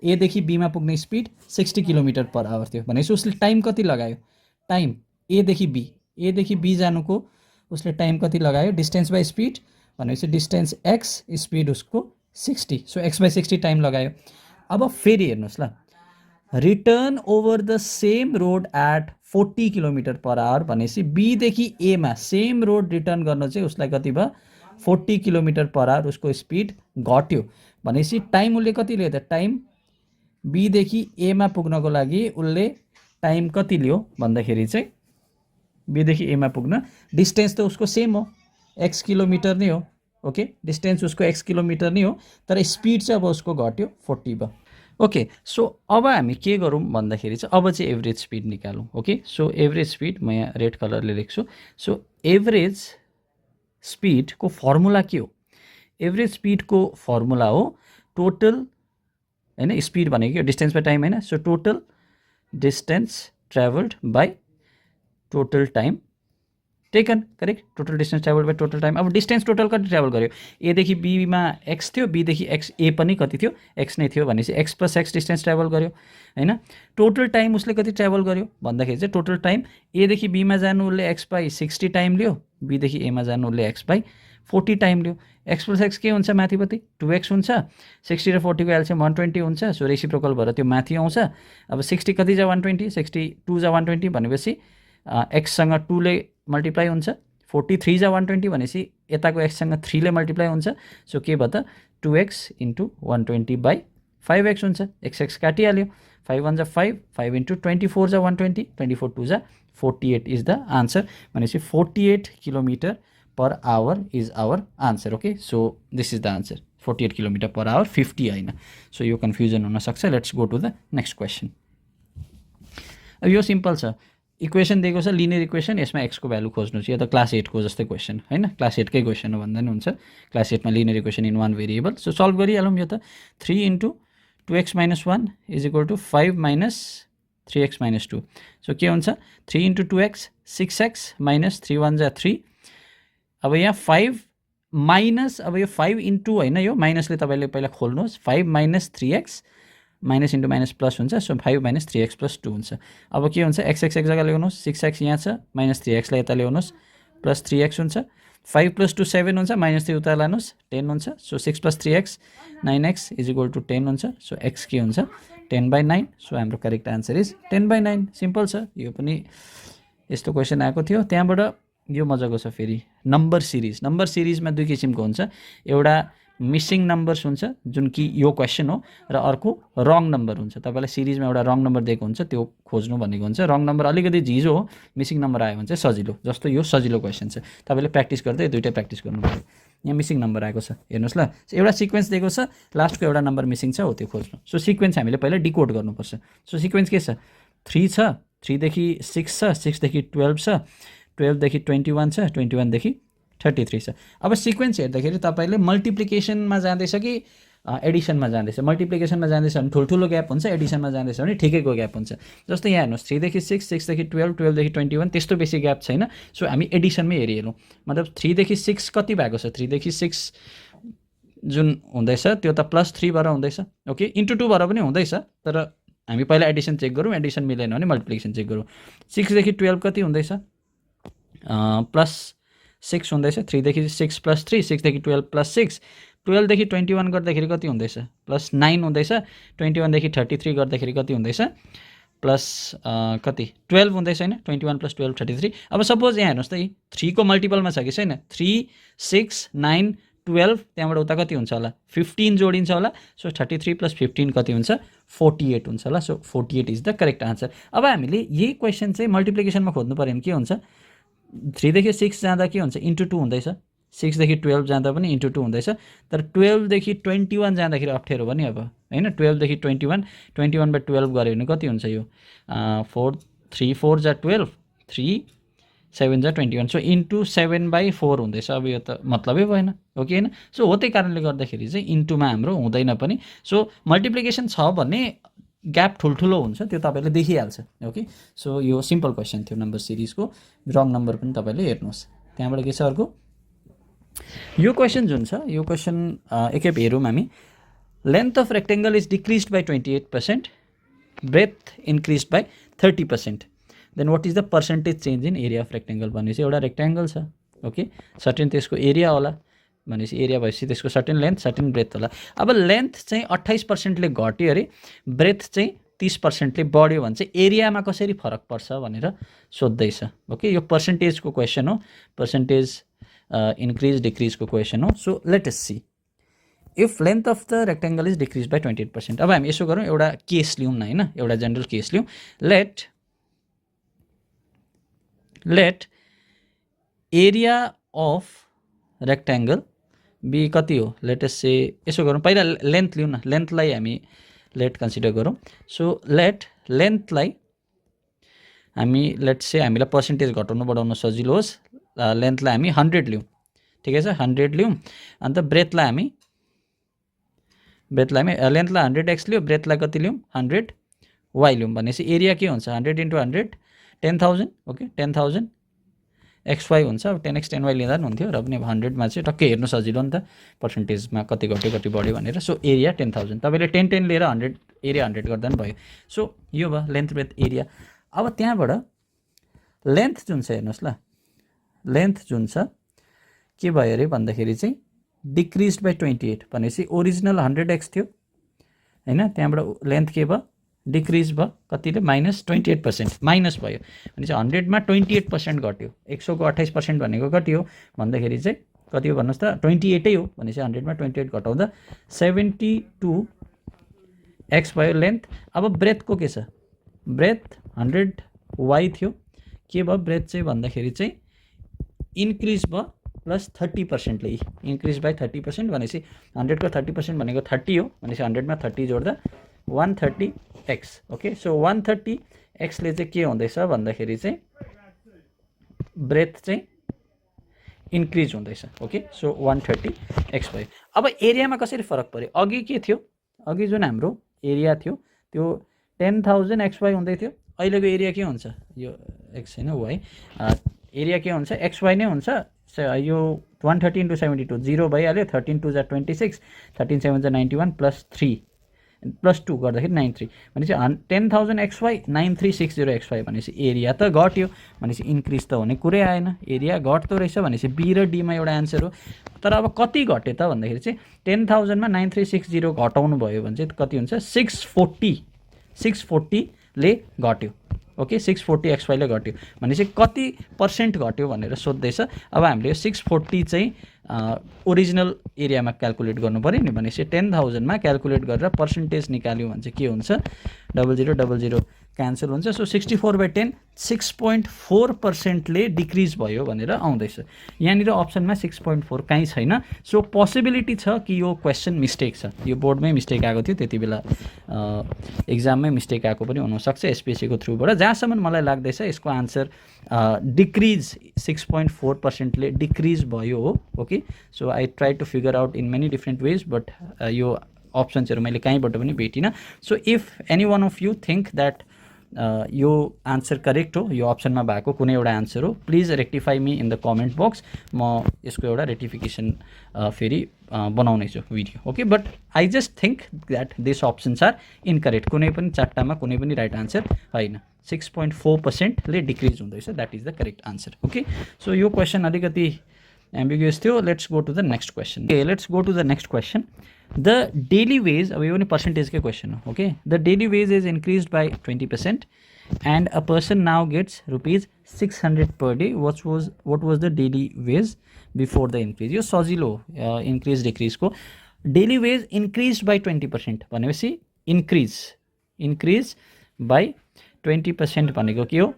Speaker 2: एदेखि बीमा पुग्ने स्पिड 60 किलोमिटर पर आवर थियो भनेपछि उसले टाइम कति लगायो टाइम एदेखि बी जानुको उसले टाइम कति लगायो डिस्टेन्स बाई स्पिड भनेपछि डिस्टेन्स एक्स स्पिड उसको 60 सो एक्स बाई 60 टाइम लगायो अब फेरि हेर्नुहोस् ल return over the same road at 40 kilometre per hour भनेपछि बीदेखि एमा सेम रोड रिटर्न गर्न चाहिँ उसलाई कति भयो 40 किलोमिटर पर आवर उसको स्पिड घट्यो भनेपछि टाइम उसले कति लियो त टाइम बीदेखि एमा पुग्नको लागि उसले टाइम कति लियो भन्दाखेरि चाहिँ बीदेखि एमा पुग्न डिस्टेन्स त उसको सेम हो एक्स किलोमिटर नै हो ओके डिस्टेन्स उसको एक्स किलोमिटर नै हो तर स्पिड चाहिँ अब उसको घट्यो 40 भयो ओके सो अब हामी के गरौँ भन्दाखेरि चाहिँ अब चाहिँ एभरेज स्पिड निकालौँ ओके सो एभरेज स्पिड म यहाँ रेड कलरले लेख्छु सो एभरेज स्पिडको फर्मुला के हो एभरेज स्पिडको फर्मुला हो टोटल हैन स्पिड भनेको डिस्टेन्स बाई टाइम हैन so total distance travelled by total time taken correct total distance travel by total time अब डिस्टेन्स टोटल कति ट्राभल गर्यो एदेखि बीमा एक्स थियो बीदेखि एक्स ए पनि कति थियो एक्स नै थियो भनेपछि x plus x distance travel गर्यो हैन टोटल टाइम उसले कति ट्राभल गर्यो भन्दाखेरि चाहिँ टोटल टाइम एदेखि बीमा जानु उसले एक्स बाई 60 टाइम लियो बीदेखि एमा जानु उसले x by 40 time Leo x plus x के हुन्छ माथिपट्टि 2x हुन्छ 60 र 40 को एलसियम 120 हुन्छ सो रेसिप्रोकल भएर त्यो माथि आउँछ अब 60 कति जा 120 62 जा 120 भनेपछि एक्ससँग 2 ले मल्टिप्लाई हुन्छ 43 जा 120 भनेपछि यताको एक्ससँग 3 ले मल्टिप्लाई हुन्छ सो के भयो त 2x * 120 बाई 5x हुन्छ x काटिहाल्यो 5 1 जा 5 5 * 24 जा 120 24 2 जा 48 इज द आन्सर भनेपछि 48 kilometre per hour is our answer okay so this is the answer 48 kilometre per hour 50 होइन सो यो कन्फ्युजन हुनसक्छ let's go to the next question अब यो सिम्पल छ इक्वेसन दिएको छ लिनियर इक्वेसन यसमा एक्स को भ्यालु खोज्नु छ यो त क्लास 8 को जस्तै क्वेसन हैन क्लास 8 कै क्वेसन हो भन्दा नि हुन्छ क्लास 8 मा linear equation in one variable so solve गरिहालौँ यो त 3 * 2x - 1 = 5 - 3x - 2 सो के हुन्छ 3 * 2x 6x - 3 1 जा 3 अब यहाँ 5 माइनस अब यो 5 * हैन यो माइनसले तपाईले पहिला खोल्नुहोस् 5 - 3x minus into minus plus हुन्छ सो 5 - 3x + 2 हुन्छ अब के हुन्छ x एक जग्गा ल्याउनुहोस् 6x यहाँ छ -3x लाई यता ल्याउनुहोस् प्लस 3x हुन्छ 5 + 2 7 हुन्छ -3 उता लानुहोस् 10 हुन्छ सो 6 + 3x 9x = 10 हुन्छ सो x के हुन्छ 10/9 सो हाम्रो करेक्ट आन्सर इज 10/9 सिम्पल छ यो पनि यस्तो क्वेसन आएको थियो त्यहाँबाट यो मजाको छ फेरि नम्बर सिरिजमा दुई किसिमको हुन्छ एउटा मिसिङ नम्बर्स हुन्छ जुन कि यो क्वेसन हो र अर्को रङ नम्बर हुन्छ तपाईलाई सिरिजमा एउटा रङ नम्बर दिएको हुन्छ त्यो खोज्नु भनेको हुन्छ रङ नम्बर अलिकति झिजो हो मिसिङ नम्बर आयो भने चाहिँ सजिलो जस्तो यो सजिलो क्वेसन छ तपाईले प्र्याक्टिस गर्दै दुईटै प्र्याक्टिस गर्नु पर्यो यहाँ मिसिङ नम्बर आएको छ हेर्नुस् ल एउटा सिक्वेन्स दिएको छ लास्टको एउटा नम्बर मिसिङ छ हो त्यो खोज्नु सो सिक्वेन्स हामीले पहिला डिकोड गर्नुपर्छ सो सिक्वेन्स के छ 3 छ 3 देखि 6 छ 6 देखि 12 छ 12 देखि 21 छ 21 देखि 33 छ अब सिक्वेन्स हेर्दाखेरि तपाईले मल्टिप्लिकेसनमा जाँदैछ कि एडिसनमा जाँदैछ, मल्टिप्लिकेसनमा जाँदैछ भने ठुल्ठुलो ग्याप हुन्छ, एडिसनमा जाँदैछ भने ठिकैको ग्याप हुन्छ। जस्तै यहाँ हेर्नुहोस् 3 देखि 6, 6 देखि 12, 12 देखि 21 त्यस्तो बेसी ग्याप छैन। सो हामी एडिसनमै हेरिहेलौँ, मतलब 3 देखि 6 कति भएको छ, 3 देखि 6 जुन हुँदैछ त्यो त +3 भएर हुँदैछ, ओके, इन्टु 2 भएर पनि हुँदैछ, तर हामी पहिला एडिसन चेक गरौँ, एडिसन मिलेन भने मल्टिप्लिकेसन चेक गरौँ। 6 देखि 12 कति हुँदैछ, +6 हुँदैछ, 3 देखि 6 +3, 6 देखि 12 +6, 12 देखि 21 गर्दाखेरि कति हुँदैछ, +9 हुँदैछ, 21 देखि 33 गर्दाखेरि कति हुँदैछ, प्लस कति 12 हुँदैछ हैन, 21 + 12 33। अब सपोज यहाँ हेर्नुहोस् त, 3 को मल्टिपलमा छ कि छैन, 3 6 9 12, त्यहाँबाट उता कति हुन्छ होला, 15 जोडिन्छ होला। सो 33 + 15 कति हुन्छ, 48 हुन्छ होला। So 48 is the correct answer. अब हामीले यही क्वेसन चाहिँ मल्टिप्लिकेसनमा खोज्नु पर्यो भने के हुन्छ, 3 देखि 6 जाँदा के हुन्छ, इन्टु 2 हुँदैछ, 6 देखि 12 जाँदा पनि इन्टु 2 हुँदैछ, तर 12 देखि 21 जाँदाखेरि अप्ठ्यारो पनि अब हैन। 12 देखि 21, 21/12 गऱ्यो भने कति हुन्छ, यो 4 3 4 जा 12, 3 7 जा 21, सो इन्टु 7/4 हुँदैछ। अब यो त मतलबै भएन, हो कि हैन। सो हो त्यही कारणले गर्दाखेरि चाहिँ इन्टुमा हाम्रो हुँदैन पनि। सो मल्टिप्लिकेसन छ भने ग्याप ठुल्ठुलो हुन्छ, त्यो तपाईँले देखिहाल्छ, ओके। सो यो सिम्पल क्वेसन थियो नम्बर सिरिजको, रङ नम्बर पनि तपाईँले हेर्नुहोस्। त्यहाँबाट के छ अर्को, यो क्वेसन जुन छ, यो क्वेसन एकखेप हेरौँ हामी। Length of rectangle is decreased by 28%, breadth increased by 30%, then what is the percentage change in area of rectangle भनेपछि एउटा रेक्टेङ्गल छ, ओके, सर्टेन त्यसको एरिया होला भनेपछि एरिया भएपछि त्यसको सर्टेन लेन्थ सर्टेन ब्रेथ होला। अब लेन्थ चाहिँ 28%ले घट्यो अरे, ब्रेथ चाहिँ 30%ले बढ्यो भने चाहिँ एरियामा कसरी फरक पर्छ भनेर सोध्दैछ, ओके। यो पर्सेन्टेजको क्वेसन हो, पर्सेन्टेज इन्क्रिज डिक्रिजको क्वेसन हो। So let us see, if length of the rectangle is decrease by 28%। अब हामी यसो गरौँ, एउटा केस लिउँ न हैन, एउटा जेनरल केस लिउँ। Let area of rectangle B कति हो, लेट अस से यसो गरौँ, पहिला लेन्थ लिउँ न, लेन्थलाई हामी लेट कन्सिडर गरौँ। सो लेट लेन्थलाई हामी लेट से हामीलाई पर्सेन्टेज घटाउनु बढाउनु सजिलो होस्, लेन्थलाई हामी 100 लिउँ, ठिकै छ, 100 लिउँ। अन्त ब्रेथलाई हामी लेन्थलाई 100x लिउँ, ब्रेथलाई कति लिउँ, 100y लिउँ भनेपछि एरिया के हुन्छ, 100 × 100 10,000, ओके, 10,000 xy हुन्छ। अब 10x 10y लिँदा पनि हुन्थ्यो, र पनि अब 100मा चाहिँ टक्कै हेर्नु सजिलो नि त, पर्सेन्टेजमा कति घट्यो कति बढ्यो भनेर। सो एरिया 10,000, तपाईँले 10 10 लिएर 100 एरिया 100 गर्दा पनि भयो। सो यो भयो लेन्थ ब्रेथ एरिया। अब त्यहाँबाट लेन्थ जुन छ हेर्नुहोस् ल, लेन्थ जुन छ के भयो अरे भन्दाखेरि चाहिँ डिक्रिज बाई 28 भनेपछि ओरिजिनल 100x थियो हैन, त्यहाँबाट लेन्थ के भयो, डिक्रिज भयो, कतिले -28%, माइनस भयो भनेपछि 100मा 28% घट्यो। 100 को 28% भनेको कति हो भन्दाखेरि चाहिँ कति हो भन्नुहोस् त, 28 हो भनेपछि 100मा 28 घटाउँदा 72x भयो लेन्थ। अब ब्रेथको के छ, ब्रेथ 100y थियो, के भयो ब्रेथ चाहिँ भन्दाखेरि चाहिँ इन्क्रिज भयो +30%ले, इन्क्रिज बाई 30% भनेपछि 100 को 30% भनेको 30 हो भनेपछि 100मा 30 जोड्दा 130x, ओके। सो 130xले चाहिँ के हुँदैछ भन्दाखेरि चाहिँ ब्रेथ चाहिँ इन्क्रिज हुँदैछ, ओके। सो 130x भयो। अब एरियामा कसरी फरक पर्यो, अघि के थियो, अघि जुन हाम्रो एरिया थियो त्यो 10,000 xy हुँदै थियो, अहिलेको एरिया के हुन्छ, यो x हैन y, एरिया के हुन्छ, xy नै हुन्छ। यो 130 × 72 0 भइहाल्यो, 13 2 जा 26, 13 7 जा 91 +3 +2 गर्दाखेरि 93 भनेपछि 10,000 xy 9360 xy भनेपछि एरिया त घट्यो भनेपछि इन्क्रिज त हुने कुरै आएन, एरिया घट्दो रहेछ भनेपछि बी र डीमा एउटा आन्सर हो। तर अब कति घट्यो त भन्दाखेरि चाहिँ 10,000मा 9360 घटाउनु भयो भने चाहिँ कति हुन्छ, 640ले घट्यो, ओके, 640 xy ले घट्यो भनेपछि कति % घट्यो भनेर सोध्दैछ। अब हामीले यो 640 चाहिँ ओरिजिनल एरियामा क्याल्कुलेट गर्नु पऱ्यो नि भनेपछि 10,000मा क्याल्कुलेट गरेर पर्सेन्टेज निकाल्यो भने चाहिँ के हुन्छ, 0000 क्यान्सल हुन्छ। सो 64/10 6.4%ले डिक्रिज भयो भनेर आउँदैछ। यहाँनिर अप्सनमा 6.4 कहीँ छैन। सो पोसिबिलिटी छ कि यो क्वेसन मिस्टेक छ, यो बोर्डमै मिस्टेक आएको थियो त्यति बेला, एक्जाममै मिस्टेक आएको पनि हुनसक्छ एसपिएससीको थ्रुबाट। जहाँसम्म मलाई लाग्दैछ यसको आन्सर डिक्रिज 6.4%ले डिक्रिज भयो हो, okay. So I try to figure out in many different ways, but यो अप्सन्सहरू मैले कहीँबाट पनि भेटिनँ. So if any one of you think that यो आन्सर करेक्ट हो, यो अप्सनमा भएको कुनै एउटा आन्सर हो, please rectify me in the comment box. म यसको एउटा रेक्टिफिकेसन फेरि बनाउने छु video. Okay, but I just think that this options are incorrect. कुनै पनि चारवटामा कुनै पनि राइट आन्सर होइन. 6.4%ले डिक्रिज हुँदैछ. That is the correct answer. Okay, so यो क्वेसन अलिकति एम्बिगुअस थियो. Let's go to the next question. Okay, let's go to the next question. The daily wage, अब यो पनि पर्सेन्टेजकै क्वेसन हो. Okay, the daily wage is increased by 20% and a person now gets rupees 600 per day. What was the daily wage before the increase? यो सजिलो increase डिक्रिजको. Daily wage increase by 20% भनेपछि increase by 20% भनेको के हो?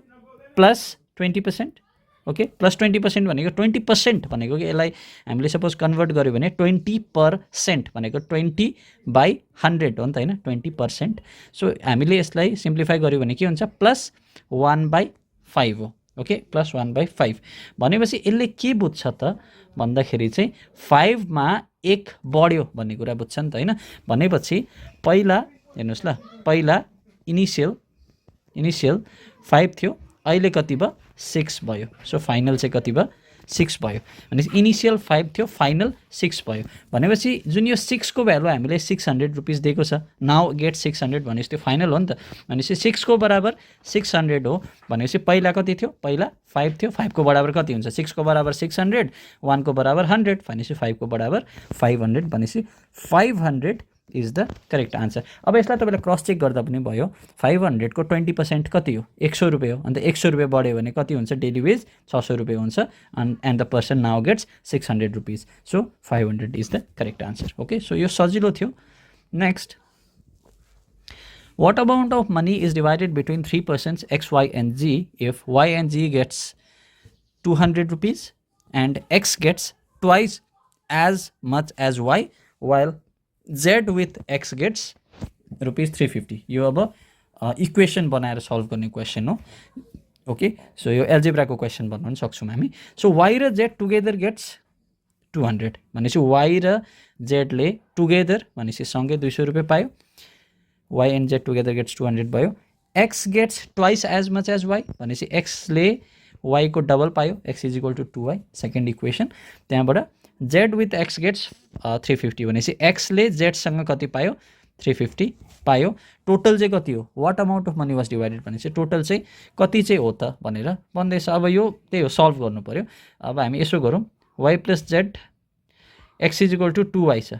Speaker 2: Plus 20%. Okay, plus 20% भनेको 20% भनेको कि यसलाई हामीले सपोज कन्भर्ट गऱ्यो भने 20% भनेको 20/100 हो नि त होइन, 20%. सो हामीले यसलाई सिम्प्लिफाई गऱ्यो भने के हुन्छ? प्लस 1/5 हो. ओके, प्लस 1/5 भनेपछि यसले के बुझ्छ त भन्दाखेरि चाहिँ 5मा 1 बढ्यो भन्ने कुरा बुझ्छ नि त होइन. भनेपछि पहिला हेर्नुहोस् ल, पहिला इनिसियल 5 थियो, अहिले कति भयो? 6 भयो. सो फाइनल चाहिँ कति भयो? 6 भयो. भनेपछि इनिसियल 5 थियो, फाइनल 6 भयो. भनेपछि जुन यो 6 को भ्यालु हामीले 600 रुपिस दिएको छ, नाउ गेट 600 भनेपछि त्यो फाइनल हो नि त. भनेपछि 6 को बराबर 600 हो. भनेपछि पहिला कति थियो? पहिला 5 थियो. 5 को बराबर कति हुन्छ? 6 को बराबर 600, 1 को बराबर 100, भनेपछि 5 को बराबर 500, भनेपछि 500 इज द करेक्ट आन्सर. अब यसलाई तपाईँले क्रस चेक गर्दा पनि भयो. 500 को 20% कति हो? 100 रुपियाँ हो. अन्त 100 रुपियाँ बढ्यो भने कति हुन्छ? डेली वेज 600 रुपियाँ हुन्छ. And the person now gets 600 rupees. So 500 is the correct answer. Okay, so यो सजिलो थियो. Next, what amount of money is divided between 3 persons x, y and z if y and z gets 200 rupees and x gets twice as much as y while z with x gets rupees 350. यो अब equation बनाएर solve गर्ने question हो. Okay, so यो एल्जेब्राको question भन्नु पनि सक्छौँ हामी. सो y र z टुगेदर गेट्स 200 भनेपछि y र zले टुगेदर भनेपछि सँगै 200 रुपियाँ पायो. y and z together gets 200 भयो. x gets twice as much as y भनेपछि x ले y को डबल पायो. x is equal to 2y, second equation. त्यहाँबाट z विथ x गेट्स 350 भनेपछि x ले z सँग कति पायो? 350 पायो. टोटल चाहिँ कति हो? What amount of money was divided भनेपछि टोटल चाहिँ कति चाहिँ हो त भनेर भन्दैछ. अब यो त्यही हो, सल्भ गर्नु पर्यो. अब हामी यसो गरौँ, y plus z x is equal to 2y छ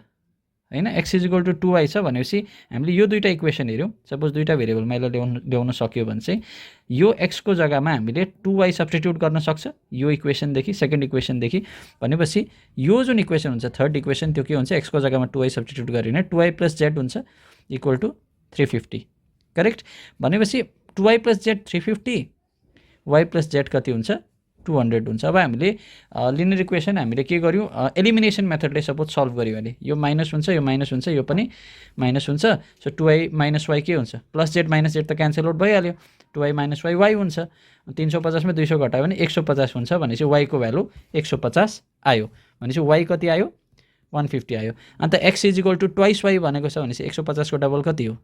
Speaker 2: होइन. x is equal to 2y छ भनेपछि हामीले यो दुईवटा इक्वेसन हेऱ्यौँ. सपोज दुईवटा भेरिएबल मैले ल्याउन सक्यो भने चाहिँ यो x को जग्गामा हामीले 2y सब्स्टिट्युट गर्न सक्छ यो इक्वेसनदेखि, सेकेन्ड इक्वेसनदेखि. भनेपछि यो जुन इक्वेसन हुन्छ थर्ड इक्वेसन, त्यो के हुन्छ? x को जग्गामा 2y सब्स्टिट्युट गऱ्यो भने 2y प्लस z हुन्छ इक्वल टु 350. करेक्ट. भनेपछि 2y plus z 350, y plus z कति हुन्छ? 200 हुन्छ. अब हामीले लिनियर इक्वेसन हामीले के गर्यौँ? एलिमिनेसन मेथडले सपोज सल्भ गऱ्यो भने यो माइनस हुन्छ, यो माइनस हुन्छ, यो पनि माइनस हुन्छ. सो 2y माइनस y के हुन्छ? प्लस z माइनस z त क्यान्सल आउट भइहाल्यो. 2y माइनस y हुन्छ. 350 मा 200 घटायो भने 150 हुन्छ. भनेपछि y को भ्यालु 150 आयो. भनेपछि y कति आयो? 150 आयो. अन्त x is equal to twice y भनेको छ भनेपछि 150 को डबल कति हो?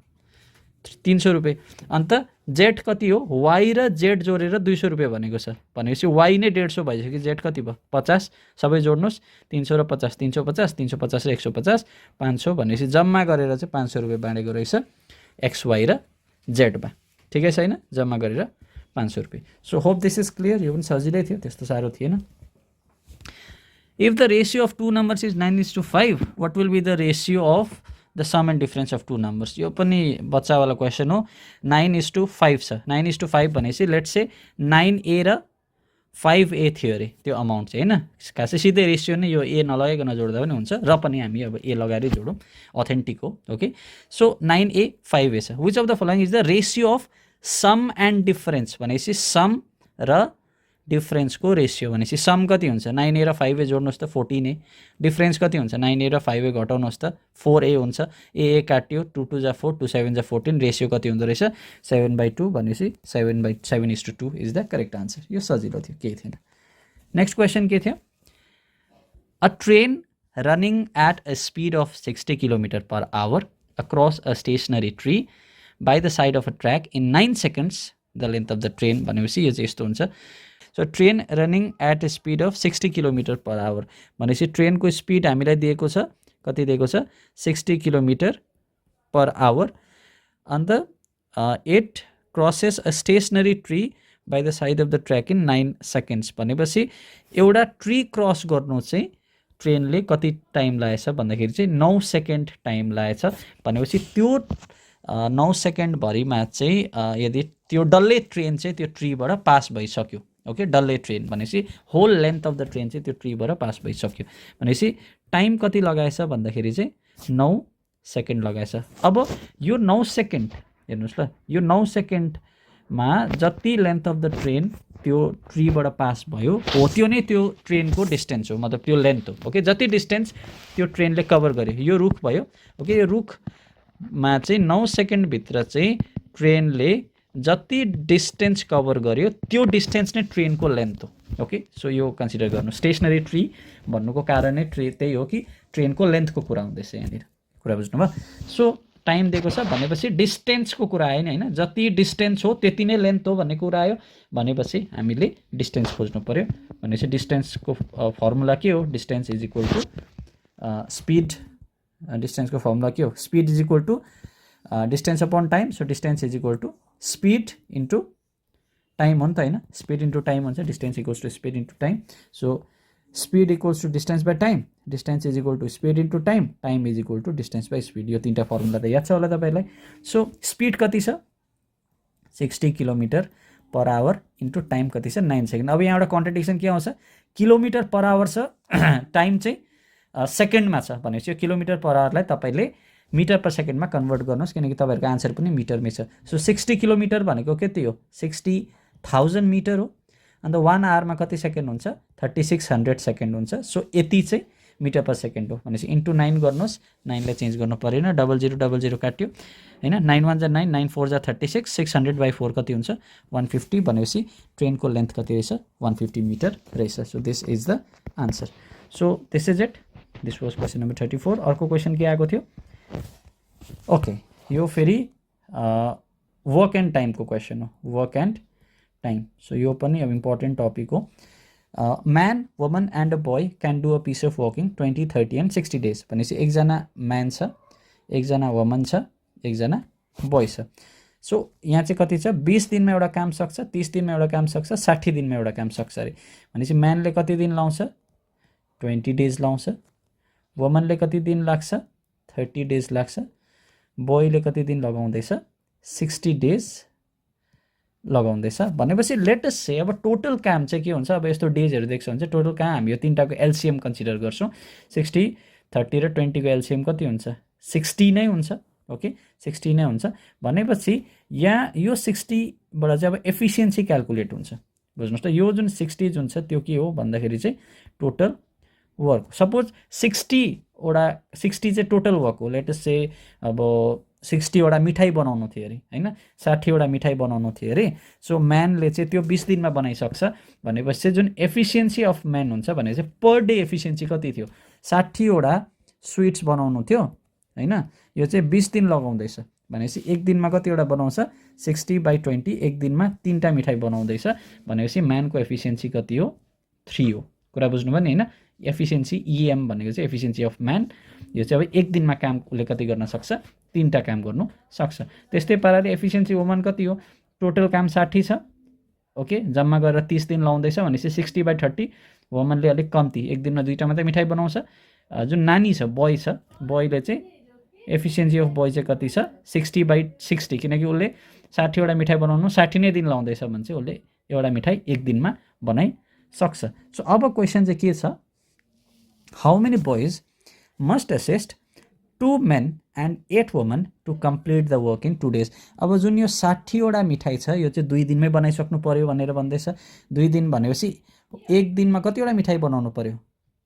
Speaker 2: 300 रुपियाँ. अन्त z कति हो? y र z जोडेर 200 रुपियाँ भनेको छ. भनेपछि y नै 150 भइसक्यो, z कति भयो? 50. सबै जोड्नुहोस्, 300 र 50, 350, 350 र 150, 500 भनेपछि जम्मा गरेर चाहिँ 500 रुपियाँ बाँडेको रहेछ x, y र z मा. ठिकै छैन? जम्मा गरेर 500 रुपियाँ. So hope this is clear. यो पनि सजिलै थियो, त्यस्तो साह्रो थिएन. If the ratio of two numbers is 9:5, what will be the ratio of the sum and difference of two numbers? यो पनि बच्चावाला क्वेसन हो. 9:5 छ. 9:5 भनेपछि लेट्स से 9a र 5a थियो अरे त्यो अमाउन्ट चाहिँ होइन. खासै सिधै रेसियो नै यो a नलगाइकन जोड्दा पनि हुन्छ, र पनि हामी अब a लगाएरै जोडौँ, अथेन्टिक हो. ओके, सो 9a 5a छ. Which of the following is the ratio of sum and difference भनेपछि सम र डिफरेन्सको रेसियो भनेपछि सम कति हुन्छ? 9a र 5a जोड्नुहोस् त 14a. डिफरेन्स कति हुन्छ? 9a र 5a घटाउनुहोस् त 4a हुन्छ. a काट्यो, 2 2 जा 4, 2 7 जा 14. रेसियो कति हुँदो रहेछ? 7/2 भनेपछि 7/7:2 इज द करेक्ट आन्सर. यो सजिलो थियो, केही थिएन. नेक्स्ट क्वेसन के थियो? A train running at a speed of 60 km per hour across a stationary tree by the side of a track in 9 seconds, the length of the train भनेपछि यो चाहिँ यस्तो हुन्छ. So train running at speed of 60 kilometre per hour भनेपछि ट्रेनको speed हामीलाई दिएको छ, कति दिएको छ, 60 किलोमिटर पर आवर. अन्त it crosses a stationery tree by the side of the track in 9 seconds भनेपछि एउटा ट्री क्रस गर्नु चाहिँ ट्रेनले कति टाइम लागेछ भन्दाखेरि चाहिँ 9 सेकेन्ड टाइम लागेछ भनेपछि त्यो 9 सेकेन्डभरिमा चाहिँ यदि त्यो डल्लै ट्रेन चाहिँ त्यो ट्रीबाट पास भइसक्यो, ओके, डल्लै ट्रेन भनेपछि whole length of the train चाहिँ त्यो ट्रीबाट पास भइसक्यो भनेपछि टाइम कति लगाएछ भन्दाखेरि चाहिँ 9 सेकेन्ड लगाएछ. अब यो 9 सेकेन्ड हेर्नुहोस् ल, यो 9 सेकेन्डमा जति लेन्थ अफ द ट्रेन त्यो ट्रीबाट पास भयो हो त्यो नै त्यो ट्रेनको डिस्टेन्स हो, मतलब त्यो लेन्थ हो, ओके. जति डिस्टेन्स त्यो ट्रेनले कभर गर्यो, यो रुख भयो, ओके. यो रुखमा चाहिँ 9 सेकेन्डभित्र चाहिँ ट्रेनले जति डिस्टेन्स कभर गर्यो त्यो डिस्टेन्स नै ट्रेनको लेन्थ हो, ओके. सो यो कन्सिडर गर्नु. स्टेसनरी ट्री भन्नुको कारण नै त्यही हो कि ट्रेनको लेन्थको कुरा हुँदैछ यहाँनिर, कुरा बुझ्नुभयो. सो टाइम दिएको छ भनेपछि डिस्टेन्सको कुरा आएन होइन, जति डिस्टेन्स हो त्यति नै लेन्थ हो भन्ने कुरा आयो भनेपछि हामीले डिस्टेन्स खोज्नु पर्यो. भनेपछि डिस्टेन्सको फर्मुला के हो, distance is equal to speed. डिस्टेन्सको फर्मुला के हो, speed is equal to distance upon time. So distance is equal to speed into time हो नि त होइन, स्पिड इन्टु टाइम हुन्छ, distance equals to speed into time. So speed equals to distance by time, distance is equal to speed into time, time is equal to distance by speed. यो तीनटा formula त याद छ होला तपाईँलाई. So speed कति छ, 60 kilometre per our into time कति छ, 9 सेकेन्ड. अब यहाँ एउटा कन्ट्राडिक्सन के आउँछ, किलोमिटर पर आवर छ, टाइम चाहिँ सेकेन्डमा छ भनेपछि यो किलोमिटर पर आवरलाई तपाईँले मिटर पर सेकेन्डमा कन्भर्ट गर्नुहोस् किनकि तपाईँहरूको आन्सर पनि मिटरमै छ. सो 60 किलोमिटर भनेको कति हो, 60,000 मिटर हो. अन्त 1 आवरमा कति सेकेन्ड हुन्छ, 3600 सेकेन्ड हुन्छ. सो यति चाहिँ मिटर पर सेकेन्ड हो भनेपछि इन्टु 9 गर्नुहोस्, 9लाई चेन्ज गर्नु परेन, 0000 काट्यो होइन, 9 1 जा 9, 9 4 जा 36, 600/4 कति हुन्छ, 150 भनेपछि ट्रेनको लेन्थ कति रहेछ, 150 मिटर रहेछ. So this is the answer. So this is it, this was question number 34. अर्को क्वेसन के आएको थियो, ओके, यो फेरि वर्क एन्ड टाइमको क्वेसन हो, वर्क एन्ड टाइम. सो यो पनि अब इम्पोर्टेन्ट टपिक हो. Man, woman and a boy can do a piece of work in 20, 30 and 60 days भनेपछि एकजना म्यान छ, एकजना वुमन छ, एकजना बोय छ. सो यहाँ चाहिँ कति छ, 20 दिनमा एउटा काम सक्छ, 30 दिनमा एउटा काम सक्छ, 60 दिनमा एउटा काम सक्छ अरे भनेपछि म्यानले कति दिन लाउँछ, 20 डेज लाउँछ, वुमनले कति दिन लाग्छ, 30 डेज लाग्छ, बोयले कति दिन लगाउँदैछ, 60 डेज लगाउँदैछ भनेपछि लेटेस्ट से अब टोटल काम चाहिँ के हुन्छ, अब यस्तो डेजहरू देख्छ भने चाहिँ टोटल काम हामी यो तीनटाको एलसिएम कन्सिडर गर्छौँ. 60, 30 र 20 को एलसिएम कति हुन्छ, 60 नै हुन्छ, ओके, 60 नै हुन्छ भनेपछि यहाँ यो 60बाट चाहिँ अब एफिसियन्सी क्यालकुलेट हुन्छ. बुझ्नुहोस् त, यो जुन 60 जुन छ त्यो के हो भन्दाखेरि चाहिँ टोटल वर्क. सपोज 60 चाहिँ टोटल वर्क हो, लेटेस्ट से अब 60वटा मिठाई बनाउनु थियो अरे होइन, 60वटा मिठाई बनाउनु थियो अरे. सो म्यानले चाहिँ त्यो 20 दिनमा बनाइसक्छ भनेपछि चाहिँ जुन एफिसियन्सी अफ म्यान हुन्छ भने चाहिँ पर डे एफिसियन्सी कति थियो, 60वटा स्विट्स बनाउनु थियो होइन, यो चाहिँ 20 दिन लगाउँदैछ भनेपछि एक दिनमा कतिवटा बनाउँछ, 60/20, एक दिनमा 3टा मिठाई बनाउँदैछ भनेपछि म्यानको एफिसियन्सी कति हो, 3 हो. कुरा बुझ्नुभयो नि होइन, एफिसियन्सी इएम भनेको चाहिँ एफिसियन्सी अफ म्यान. यो चाहिँ अब एक दिनमा काम उसले कति गर्न सक्छ, 3टा काम गर्नु सक्छ. त्यस्तै पाराले एफिसियन्सी वुमन कति हो, टोटल काम 60 छ, ओके, जम्मा गरेर 30 दिन लाउँदैछ भनेपछि 60/30, वुमनले अलिक कम्ती, एक दिनमा 2टा मात्रै मिठाई बनाउँछ. जुन नानी छ, बोय छ, बोयले चाहिँ एफिसियन्सी अफ बोय चाहिँ कति छ, 60/60 किनकि उसले 60वटा मिठाई बनाउनु 60 नै दिन लाउँदैछ भने चाहिँ उसले एउटा मिठाई एक दिनमा बनाइसक्छ. सो अब क्वेसन चाहिँ के छ, how many boys must assist 2 men and 8 women to complete the work in 2 days. अब जुन यो 60वटा मिठाई छ यो चाहिँ 2 दिनमै बनाइसक्नु पर्यो भनेर भन्दैछ. 2 दिन भनेपछि एक दिनमा कतिवटा मिठाई बनाउनु पर्यो,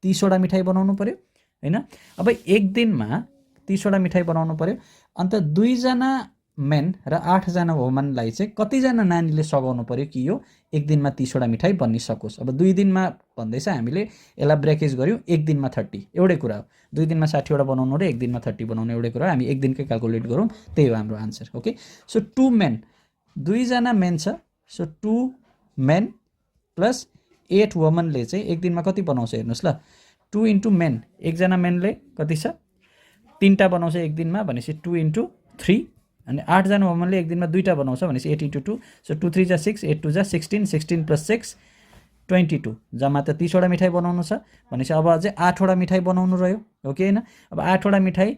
Speaker 2: 30वटा मिठाई बनाउनु पर्यो होइन. अब एक दिनमा 30वटा मिठाई बनाउनु पर्यो. अन्त 2 जना मेन र 8 जना वुमनलाई चाहिँ कतिजना नानीले सघाउनु पर्यो कि यो एक दिनमा 30 वटा मिठाई बनिसकोस्। अब 2 दिनमा भन्दैछ हामीले यसलाई ब्रेकेज गर्यौँ, एक दिनमा 30 एउटै कुरा हो। 2 दिनमा 60 वटा बनाउनु र एक दिनमा 30 बनाउनु एउटै कुरा हो। हामी एक दिनकै क्याल्कुलेट गरौँ, त्यही हो हाम्रो आन्सर। ओके, सो 2 मेन, 2 जना मेन छ, सो 2 मेन प्लस 8 वुमनले चाहिँ एक दिनमा कति बनाउँछ हेर्नुहोस् ल। 2 इन्टु मेन, एकजना मेनले कति छ 3टा बनाउँछ एक दिनमा भनेपछि 2 इन्टु 3, अनि 8 जना वुमनले एक दिनमा 2टा बनाउँछ भनेपछि 8 इन्टु 2, सो 2 3 जा 6, 8 2 जा 16, 16 प्लस 6 22, जम्मा त 30 वटा मिठाई बनाउनु छ भनेपछि अब अझै 8 वटा मिठाई बनाउनु रह्यो, हो कि होइन। अब 8 वटा मिठाई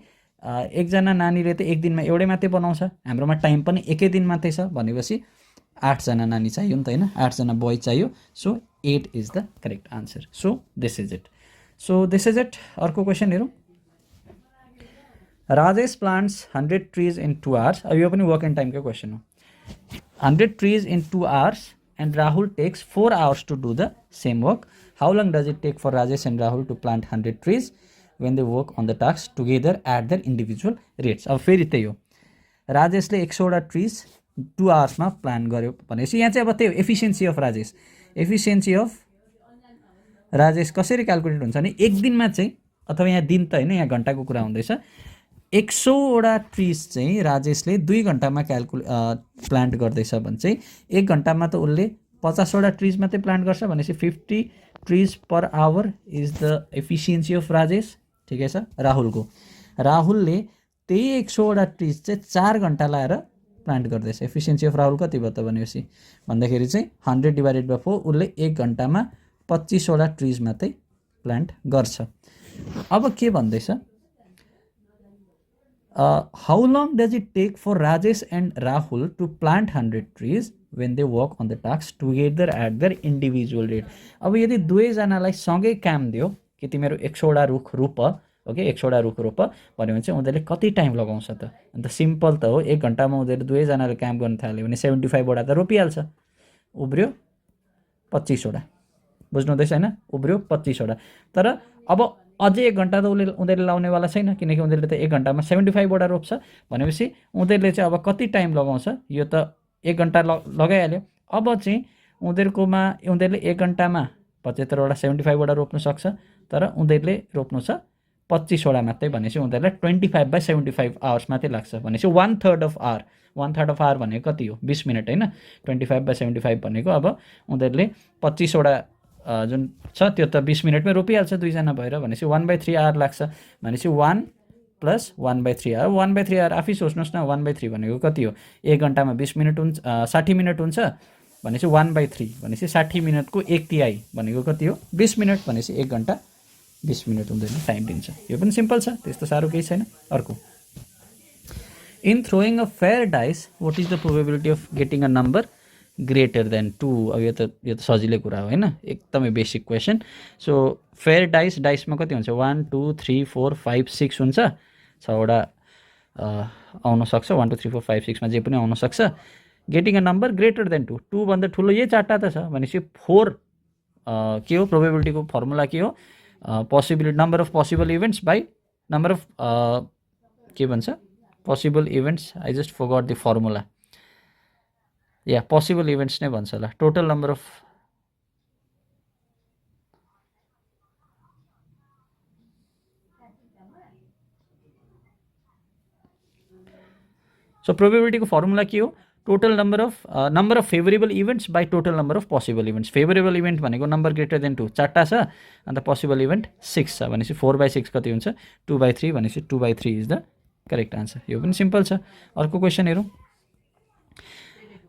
Speaker 2: एकजना नानीले त एक दिनमा एउटै मात्रै बनाउँछ, हाम्रोमा टाइम पनि एकै दिन मात्रै छ भनेपछि 8 जना नानी चाहियो नि त होइन, 8 जना बोय चाहियो। So 8 is the correct answer. So this is it. So this is it. अर्को क्वेसन हेरौँ। Rajesh plants 100 trees in 2 hours. अब यो पनि वर्क एन्ड टाइमकै क्वेसन हो। 100 trees in 2 hours and Rahul takes 4 hours to do the same work. How long does it take for Rajesh and Rahul to plant 100 trees when they work on the tasks together at their individual rates? अब फेरि त्यही हो, राजेशले 100 वटा trees 2 आवर्समा plan गर्यो भनेपछि यहाँ चाहिँ अब त्यही हो efficiency of Rajesh. Efficiency of Rajesh कसरी क्याल्कुलेट हुन्छ भने एक दिनमा चाहिँ, अथवा यहाँ दिन त होइन यहाँ घन्टाको कुरा हुँदैछ, 100 वटा ट्रिज चाहिँ राजेशले 2 घन्टामा प्लान्ट गर्दैछ भने चाहिँ एक घन्टामा त उसले 50 वटा ट्रिज मात्रै प्लान्ट गर्छ भनेपछि 50 trees per hour is the efficiency of Rajesh. ठिकै छ। राहुलले त्यही 100 वटा ट्रिज चाहिँ 4 घन्टा लाएर प्लान्ट गर्दैछ। एफिसियन्सी अफ राहुल कति भयो त भनेपछि भन्दाखेरि चाहिँ 100 डिभाइडेड बाई 4, उसले एक घन्टामा 25 वटा ट्रिज मात्रै प्लान्ट गर्छ। अब के भन्दैछ, how long does it take for Rajesh and Rahul to plant 100 trees when they work on the tasks together at their individual rate? अब यदि दुवैजनालाई सँगै काम दियो कि तिमीहरू 100 वटा रुख रोप, ओके 100 वटा रुख रोप भन्यो भने चाहिँ उनीहरूले कति टाइम लगाउँछ त? अन्त सिम्पल त हो, एक घन्टामा उनीहरू दुवैजनाले काम गर्न थाल्यो भने 75 वटा त रोपिहाल्छ, उब्रियो 25 वटा। बुझ्नु हुँदैछ होइन, उब्रियो 25 वटा। तर अब अझै एक घन्टा त उनीहरूले लाउनेवाला छैन, किनकि उनीहरूले त एक घन्टामा 75 वटा रोप्छ भनेपछि उनीहरूले चाहिँ अब कति टाइम लगाउँछ, यो त एक घन्टा लगाइहाल्यो। अब चाहिँ उनीहरूले एक घन्टामा 75 वटा 75 वटा रोप्नु सक्छ, तर उनीहरूले रोप्नु छ 25 वटा मात्रै भनेपछि उनीहरूलाई 25/75 आवर्स मात्रै लाग्छ भनेपछि 1/3 अफ आवर। 1/3 अफ आवर भनेको कति हो? 20 मिनट होइन। 25/75 भनेको अब उनीहरूले 25 वटा जुन छ त्यो त 20 मिनटमै रोपिहाल्छ दुईजना भएर भनेपछि 1/3 आवर लाग्छ भनेपछि 1 + 1/3 आवर। 1/3 आवर आफै सोच्नुहोस् न, 1/3 भनेको कति हो? एक घन्टामा 20 मिनट हुन्छ, 60 मिनट हुन्छ भनेपछि 1/3 भनेपछि 60 मिनटको 1/3 भनेको कति हो? 20 मिनट भनेपछि एक घन्टा 20 मिनट उनीहरूले टाइम दिन्छ। यो पनि सिम्पल छ, त्यस्तो साह्रो केही छैन। अर्को, in throwing a fair dice what is the probability of getting a number greater than 2? अब यो त सजिलै कुरा हो होइन, एकदमै बेसिक क्वेसन। सो फेयर डाइसमा कति हुन्छ? 1 2 3 4 5 6 हुन्छ, 6 वटा आउन सक्छ। 1 2 3 4 5 6मा जे पनि आउन सक्छ। Getting a number greater than 2, 2 भन्दा ठुलो यही चारवटा त छ भनेपछि 4 के हो? प्रोबेबिलिटीको फर्मुला के हो? Possibility number of possible events by number of के भन्छ possible events, I just forgot the formula, या पोसिबल इभेन्ट्स नै भन्छ होला। टोटल नम्बर अफ सो प्रोबेबिलिटीको फर्मुला के हो? Total number of favourable events by total number of possible events. Favourable event भनेको नम्बर ग्रेटर देन 2 चारवटा छ, अन्त पोसिबल इभेन्ट 6 छ भनेपछि 4/6 कति हुन्छ? 2/3 भनेपछि 2/3 इज द करेक्ट आन्सर। यो पनि सिम्पल छ। अर्को क्वेसन हेरौँ।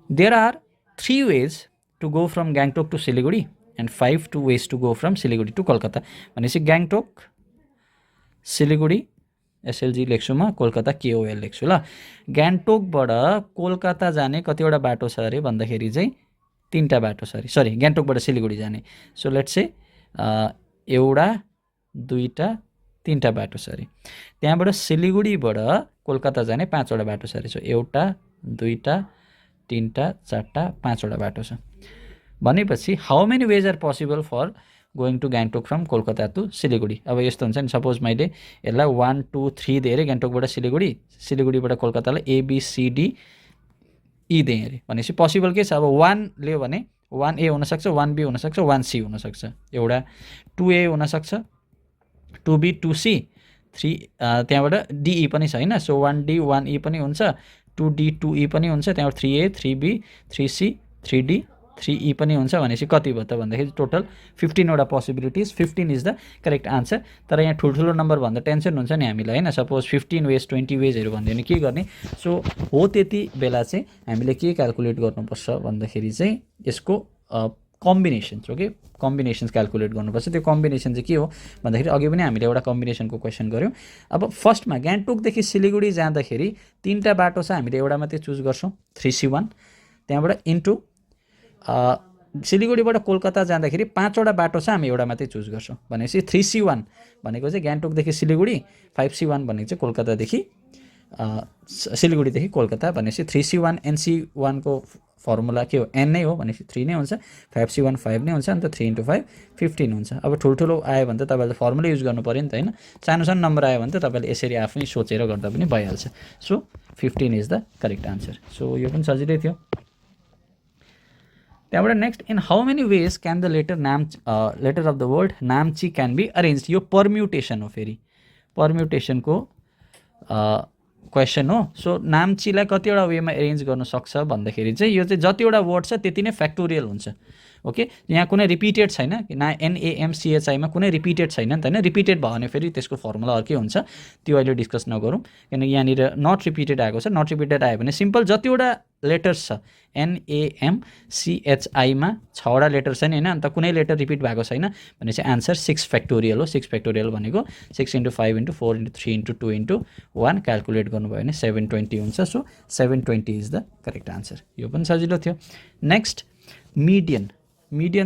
Speaker 2: There are 3 ways to go from Gangtok to Siliguri and 5 ways to go from Siliguri to Kolkata. भनेपछि गान्तोक सिलिगुडी एसएलजी लेख्छु म, कोलकाता केओएल लेख्छु ल। गान्तोकबाट कोलकाता जाने कतिवटा बाटो छ अरे भन्दाखेरि चाहिँ 3टा बाटो छ अरे, सरी गान्तोकबाट सिलिगुडी जाने। सो लेट्स से एउटा 2टा 3टा बाटो छ अरे। त्यहाँबाट सिलिगुडीबाट कोलकाता जाने 5 वटा बाटो छ अरे। सो एउटा 2टा 3टा 4टा 5 वटा बाटो छ भनेपछि how many ways are possible for going to Gangtok from Kolkata to Siliguri. अब यस्तो हुन्छ नि, सपोज मैले यसलाई 1 2 3 दिएँ अरे गान्तोकबाट सिलिगुडी, सिलिगुडीबाट कोलकातालाई ABCD E दिएँ अरे भनेपछि पोसिबल के छ, अब 1 लियो भने 1A हुनसक्छ, 1B हुनसक्छ, 1C हुनसक्छ, एउटा 2A हुनसक्छ, 2B 2C 3 त्यहाँबाट DE पनि छ होइन। सो 1D 1E पनि हुन्छ, 2D 2E पनि हुन्छ, त्यहाँबाट 3A 3B 3C 3D 3E पनि हुन्छ भनेपछि कति भयो त भन्दाखेरि टोटल 15वटा possibilities, 15 is the correct answer. तर यहाँ ठुल्ठुलो नम्बर भन्दा टेन्सन हुन्छ नि हामीलाई होइन, सपोज 15 वेज 20 वेजहरू भन्यो भने के गर्ने। सो हो त्यति बेला चाहिँ हामीले के क्यालकुलेट गर्नुपर्छ भन्दाखेरि चाहिँ यसको कम्बिनेसन्स, ओके कम्बिनेसन्स क्यालकुलेट गर्नुपर्छ। त्यो कम्बिनेसन चाहिँ के हो भन्दाखेरि अघि पनि हामीले एउटा कम्बिनेसनको क्वेसन गऱ्यौँ। अब फर्स्टमा गान्तोकदेखि सिलिगुडी जाँदाखेरि 3टा बाटो छ, हामीले एउटा मात्रै चुज गर्छौँ 3C1, त्यहाँबाट इन्टु सिलिगुडीबाट कोलकाता जाँदाखेरि 5वटा बाटो छ, हामी एउटा मात्रै चुज गर्छौँ भनेपछि 3C1 भनेको चाहिँ गान्तोकदेखि सिलिगुडी, 5C1 भनेको चाहिँ कोलकातादेखि सिलिगुडीदेखि कोलकाता भनेपछि 3C1 NC1 को फर्मुला के हो, n नै हो भनेपछि 3 नै हुन्छ, 5C1 5 नै हुन्छ, अन्त 3 × 5 15 हुन्छ। अब ठुल्ठुलो आयो भने त तपाईँले फर्मुला युज गर्नु पऱ्यो नि त होइन, सानो सानो नम्बर आयो भने त तपाईँले यसरी आफै सोचेर गर्दा पनि भइहाल्छ। So 15 is the correct answer. So यो पनि सजिलै थियो। त्यहाँबाट next, in how many ways can the letter of the word Namchi can be arrange. यो पर्म्युटेसन हो, फेरि पर्म्युटेसनको क्वेसन हो। सो नाम्चीलाई कतिवटा वेमा एरेन्ज गर्न सक्छ भन्दाखेरि चाहिँ यो चाहिँ जतिवटा वर्ड छ त्यति नै फ्याक्टोरियल हुन्छ, ओके। यहाँ कुनै रिपिटेड छैन, NAMCHIमा कुनै रिपिटेड छैन नि त होइन। रिपिटेड भयो भने फेरि त्यसको फर्मुला अर्कै हुन्छ, त्यो अहिले डिस्कस नगरौँ किनकि यहाँनिर नट रिपिटेड आएको छ। नट रिपिटेड आयो भने सिम्पल जतिवटा लेटर्स छ NAMCHIमा 6वटा लेटर छ नि होइन, अन्त कुनै लेटर रिपिट भएको छैन भनेपछि आन्सर 6 फ्याक्टोरियल हो। 6 फ्याक्टोरियल भनेको 6 × 5 × 4 × 3 × 2 × 1 क्यालकुलेट गर्नुभयो भने 720 हुन्छ। So 720 is the correct answer. यो पनि सजिलो थियो। नेक्स्ट, मिडियन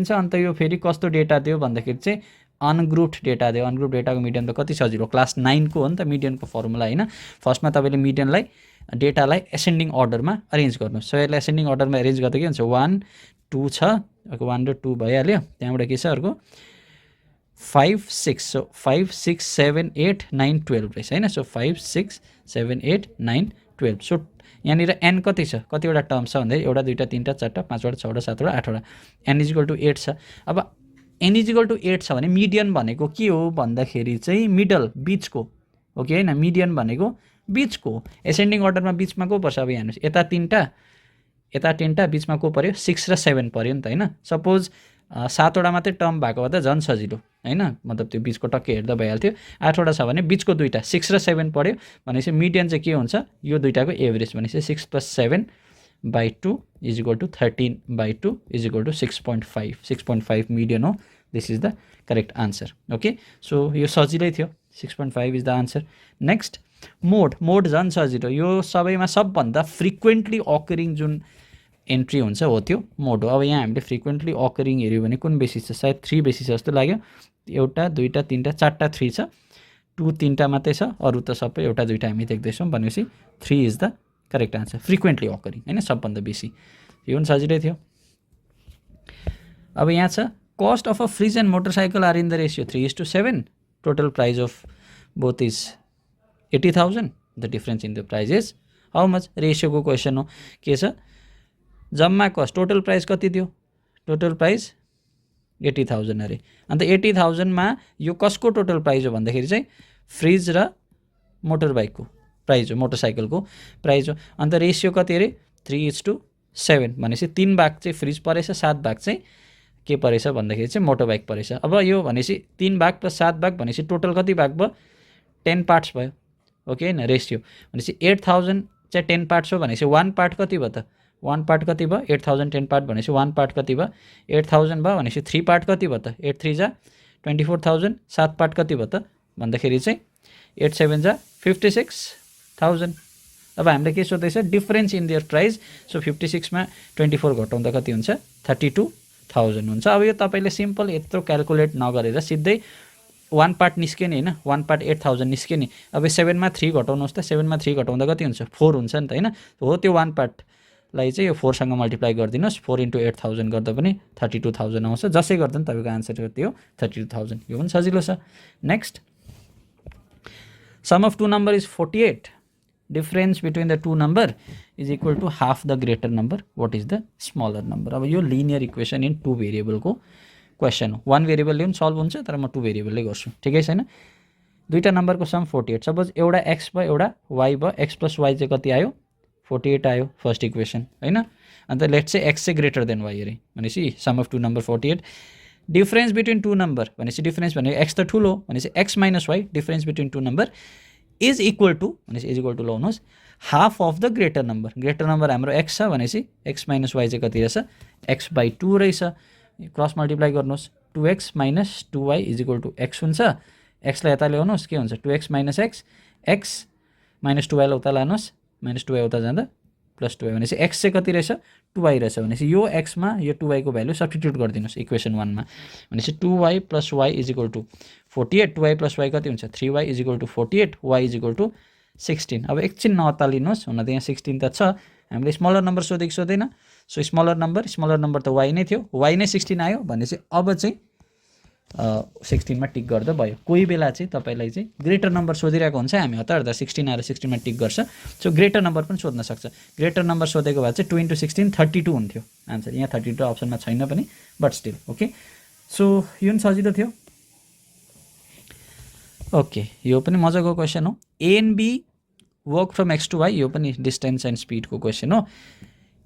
Speaker 2: छ, अन्त यो फेरि कस्तो डेटा दियो भन्दाखेरि चाहिँ अनग्रुप्ड डेटा दियो। अनग्रुप्ड डेटाको मिडियन त कति सजिलो, क्लास 9 को हो नि त मिडियनको फर्मुला होइन। फर्स्टमा तपाईँले मिडियनलाई डेटालाई एसेन्डिङ अर्डरमा अरेन्ज गर्नुहोस्। सो यसलाई एसेन्डिङ अर्डरमा अरेन्ज गर्दा के हुन्छ, 1 2 छ, 1 र 2 भइहाल्यो। त्यहाँबाट के छ अर्को 5 6, सो 5 6 7 8 9 12 रहेछ होइन। सो 5 6 7 8 9 12। सो यहाँनिर n कति छ, कतिवटा टर्म छ भन्दा एउटा 2टा 3टा 4टा 5वटा 6वटा 7वटा 8वटा, n = 8 छ। अब n = 8 छ भने मिडियन भनेको के हो भन्दाखेरि चाहिँ मिडल, बिचको, ओके होइन। मिडियन भनेको बिचको, एसेन्डिङ अर्डरमा बिचमा को पर्छ। अब यहाँ हेर्नुहोस्, यता 3टा बिचमा को पर्यो, 6 र 7 पर्यो नि त होइन। सपोज 7वटा मात्रै टर्म भएको भए त झन् सजिलो होइन, मतलब त्यो बिचको टक्कै हेर्दा भइहाल्थ्यो। 8वटा छ भने बिचको 2टा 6 र 7 पर्यो भनेपछि मिडियन चाहिँ के हुन्छ, यो दुइटाको एभरेज भनेपछि 6 + 7/2 = 13/2 = 6.5। 6.5 मिडियन हो। This is the correct answer, okay. So यो सजिलै थियो, 6.5 इज द आन्सर। नेक्स्ट, मोड झन् सजिलो। यो सबैमा सबभन्दा फ्रिक्वेन्टली अकरिङ जुन एन्ट्री हुन्छ हो त्यो मोड हो। अब यहाँ हामीले फ्रिक्वेन्टली अकरिङ हेऱ्यो भने कुन बेसिस छ, सायद 3 बेसिस जस्तो लाग्यो। एउटा 2टा 3टा 4टा 3 छ, 2 3टा मात्रै छ, अरू त सबै एउटा 2टा हामी देख्दैछौँ भनेपछि 3 is the correct answer. Frequently occurring होइन, सबभन्दा बेसी। यो पनि सजिलै थियो। अब यहाँ छ, cost of a fridge and motorcycle are in the ratio 3:7, total price of both is 80,000, the difference in the price is how much. रेसियोको क्वेसन हो, के छ, जम्मा कस्ट टोटल प्राइस कति थियो, टोटल प्राइस 80,000 अरे। अन्त 80,000मा यो कसको टोटल प्राइस हो भन्दाखेरि चाहिँ फ्रिज र मोटर बाइकको प्राइस हो, मोटरसाइकलको प्राइस हो। अन्त रेसियो कति अरे 3:7 भनेपछि 3 भाग चाहिँ फ्रिज परेछ, 7 भाग चाहिँ के परेछ भन्दाखेरि चाहिँ मोटर बाइक परेछ। अब यो भनेपछि 3 भाग + 7 भाग भनेपछि टोटल कति भाग भयो, 10 पार्ट्स भयो, ओके होइन। रेसियो भनेपछि 8,000 चाहिँ 10 पार्ट्स हो भनेपछि 1 पार्ट कति भयो त, 1 पार्ट कति भयो, 8,000 10 पार्ट भनेपछि 1 पार्ट कति भयो, 8,000 भयो भनेपछि 3 पार्ट कति भयो त, 8 3 = 24,000, 7 पार्ट कति भयो त भन्दाखेरि चाहिँ 8 7 = 56,000। अब हामीले के सोध्दैछ, difference in their price. So 56मा 24 घटाउँदा कति हुन्छ, 32,000 हुन्छ। अब यो तपाईँले सिम्पल यत्रो क्यालकुलेट नगरेर सिधै 1 पार्ट निस्क्यो नि होइन, 1 पार्ट 8,000 निस्क्यो नि। अब 7मा 3 घटाउनुहोस् त, 7मा 3 घटाउँदा कति हुन्छ, 4 हुन्छ नि त होइन। हो त्यो 1 पार्ट लाई चाहिँ यो 4 सँग मल्टिप्लाई गरिदिनुहोस् 4 × 8000 गर्दा पनि 32000 आउँछ जसै गर्दा पनि तपाईको आन्सर कति हो 32000 यो पनि सजिलो छ next sum of two number is 48 difference between the two number is equal to half the greater number what is the smaller number अब यो linear equation in two variable को question हो one variable ले पनि solve हुन्छ तर म two variable ले गर्छु ठिकै छैन दुईटा नम्बर को सम 48 सपोज एउटा x भयो एउटा y भयो x + y चाहिँ कति आयो 48 आयो फर्स्ट इक्वेसन हैन अन्त लेट्स से x चाहिँ ग्रेटर देन y अरे भनेपछि sum of two number 48 difference between two number भनेपछि डिफरेन्स भनेको x त ठुलो भनेपछि x - y difference between two number is equal to भनेपछि इज इक्वल टु लाउनुहोस् half of the greater number हाम्रो x छ भनेपछि x - y चाहिँ कति रहेछ x/2 रहेछ क्रस मल्टिप्लाई गर्नुहोस् 2x - 2y is equal to x हुन्छ x लाई यता ल्याउनुहोस् के हुन्छ 2x - x x - 2y लाई उता लानुहोस् -2y उता जाँदा +2y भनेपछि x चाहिँ कति रहेछ 2y रहेछ भनेपछि यो x मा यो 2y को भ्यालु सब्स्टिट्युट गरिदिनुस् इक्वेसन 1 मा भनेपछि 2y + y is equal to 48 2y + y कति हुन्छ 3y is equal to 48 y is equal to 16 अब एकछिन नअत्तालिनुहोस् हुन त यहाँ 16 त छ हामीले स्मलर नम्बर सोधेको सोधेन सो स्मलर नम्बर त y नै थियो y नै 16 आयो भनेपछि अब चाहिँ 16 मा टिक गर्दा भयो कोही बेला चाहिँ तपाईलाई चाहिँ ग्रेटर नम्बर सोधिरहेको हुन्छ हामी हतार हतार 16 आएर 16 मा टिक गर्छ सो ग्रेटर नम्बर पनि सोध्न सक्छ ग्रेटर नम्बर सोधेको भए चाहिँ 2 × 16 32 हुन्थ्यो आन्सर यहाँ 32 अप्सनमा छैन पनि बट स्टिल ओके सो यो पनि सजिलो थियो ओके यो पनि मजाको क्वेशन हो A and B work from x to y यो पनि डिस्टेन्स एन्ड स्पिड को क्वेशन हो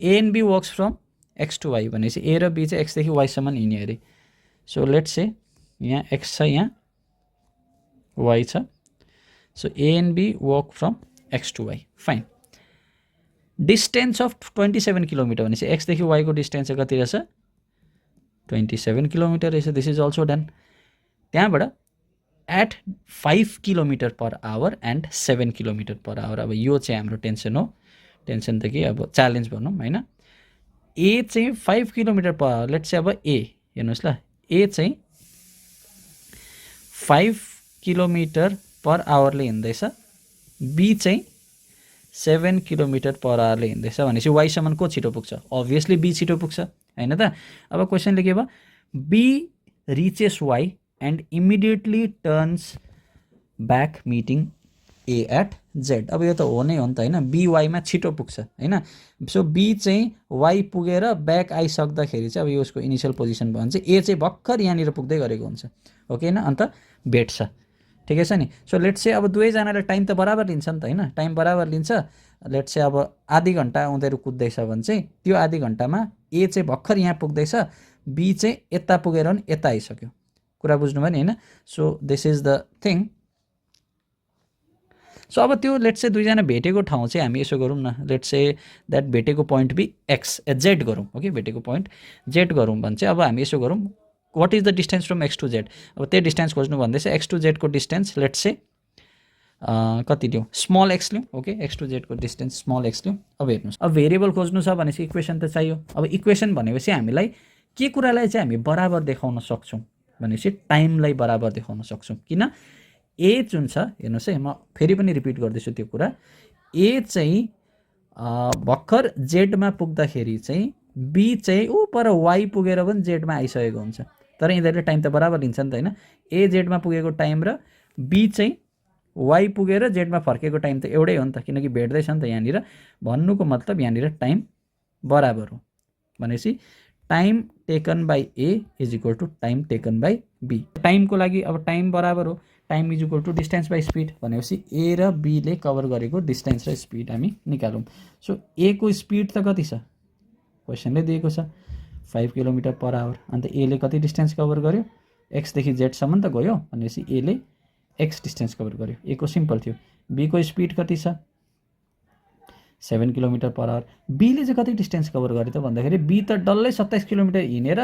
Speaker 2: A and B works from x to y भनेपछि ए र बी चाहिँ x देखि y सम्म हिँड्ने अरे सो लेट्स से यहाँ x छ यहाँ y छ so a and b walk from x to y fine distance of 27 kilometre भनेपछि x देखि y को डिस्टेन्स चाहिँ कति रहेछ 27 किलोमिटर रहेछ दिस इज अल्सो डन त्यहाँबाट at 5 kilometre per hour and 7 kilometre per hour अब यो चाहिँ हाम्रो टेन्सन हो टेन्सन त के अब च्यालेन्ज भनौँ हैन a चाहिँ 5 kilometre per our let's say अब a हेर्नुस् ल a चाहिँ 5 किलोमिटर पर आवरले हिँड्दैछ बी चाहिँ 7 किलोमिटर पर आवरले हिँड्दैछ भनेपछि y सम्म को छिटो पुग्छ अभियसली बी छिटो पुग्छ हैन त अब क्वेशनले के भयो B reaches y and immediately turns back meeting A at Z अब यो त हो नै हो नि त हैन बी y मा छिटो पुग्छ हैन सो बी चाहिँ y पुगेर ब्याक आइसक्दाखेरि चाहिँ अब यो उसको इनिशियल पोजिसन भयो भने चाहिँ ए चाहिँ भर्खर यहाँनिर पुग्दै गरेको हुन्छ ओके हैन अन्त भेट्छ ठिकै छ नि सो लेट्स से अब दुवैजनाले टाइम त बराबर लिन्छ नि त हैन टाइम बराबर लिन्छ लेट्स से अब आधी घण्टा उनीहरू कुद्दैछ भने चाहिँ त्यो आधी घण्टामा ए चाहिँ भर्खर यहाँ पुग्दैछ बी चाहिँ यता पुगेर नि यता आइसक्यो कुरा बुझ्नुभयो नि हैन so this is the thing so अब त्यो लेट्स से दुईजना भेटेको ठाउँ चाहिँ हामी यसो गरौँ न लेट्स से द्याट भेटेको पोइन्ट बी एक्स जेड गरौँ ओके भेटेको पोइन्ट जेड गरौँ भने चाहिँ अब हामी यसो गरौँ what is the distance from X to Z अब त्यो डिस्टेन्स खोज्नु भन्दैछ एक्स टु जेडको डिस्टेन्स लेट्स से कति लिउँ स्मल एक्स लिउँ ओके एक्स टु जेडको डिस्टेन्स स्मल एक्स लिउँ अब हेर्नुहोस् अब भेरिएबल खोज्नु छ भनेपछि इक्वेसन त चाहियो अब इक्वेसन भनेपछि हामीलाई के कुरालाई चाहिँ हामी बराबर देखाउन सक्छौँ भनेपछि टाइमलाई बराबर देखाउन सक्छौँ किन ए जुन छ हेर्नुहोस् है म फेरि पनि रिपिट गर्दैछु त्यो कुरा ए चाहिँ भर्खर जेडमा पुग्दाखेरि चाहिँ बी चाहिँ ऊ पर वाई पुगेर पनि जेडमा आइसकेको हुन्छ तर यिनीहरूले टाइम त बराबर लिन्छ नि त हैन ए जेडमा पुगेको टाइम र बी चाहिँ वाई पुगेर जेडमा फर्केको टाइम त एउटै हो नि त किनकि भेट्दैछ नि त यहाँनिर भन्नुको मतलब यहाँनिर टाइम बराबर हो भनेपछि time taken by A is equal to time taken by B टाइमको लागि अब टाइम बराबर हो time is equal to distance by speed भनेपछि ए र बीले कभर गरेको डिस्टेन्स र स्पिड हामी निकालौँ सो ए को स्पिड त कति छ क्वेसनले दिएको छ 5 किलोमिटर पर आवर अन्त एले कति डिस्टेन्स कभर गर्यो एक्सदेखि जेडसम्म त गयो भनेपछि एले एक्स डिस्टेन्स कभर गर्यो ए को सिम्पल थियो बी को स्पिड कति छ 7 किलोमिटर पर आवर बीले चाहिँ कति डिस्टेन्स कभर गर्यो त भन्दाखेरि बी त डल्लै 27 किलोमिटर हिँडेर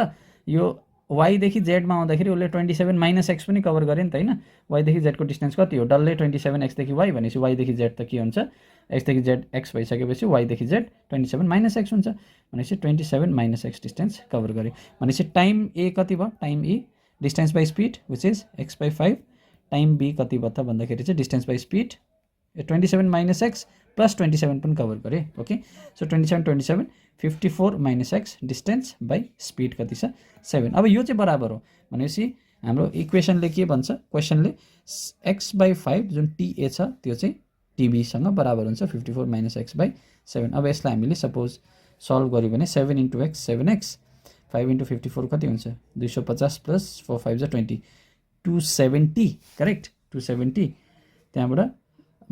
Speaker 2: यो वाईदेखि जेडमा आउँदाखेरि उसले 27 माइनस एक्स पनि कभर गर्यो नि त हैन वाईदेखि जेडको डिस्टेन्स कति हो डल्लै 27 एक्सदेखि वाई भनेपछि वाईदेखि जेड त के हुन्छ एक्सदेखि जेड एक्स भइसकेपछि वाईदेखि जेड 27 माइनस एक्स हुन्छ भनेपछि 27 माइनस एक्स डिस्टेन्स कभर गर्यो भनेपछि टाइम ए कति भयो time A distance by speed which is x/5 time B कति भयो त भन्दाखेरि चाहिँ distance by speed 27 minus x plus 27 पनि कभर गरेँ okay so 27 54 minus x distance by speed कति छ 7 अब यो चाहिँ बराबर हो भनेपछि हाम्रो इक्वेसनले के भन्छ क्वेसनले एक्स बाई 5 जुन टिए छ त्यो चाहिँ टिबीसँग बराबर हुन्छ 54 माइनस एक्स बाई 7 अब यसलाई हामीले सपोज सल्भ गऱ्यो भने 7 इन्टु एक्स 7x 5 इन्टु 54 कति हुन्छ 250 प्लस 4 5 जा 20 270 करेक्ट 270 त्यहाँबाट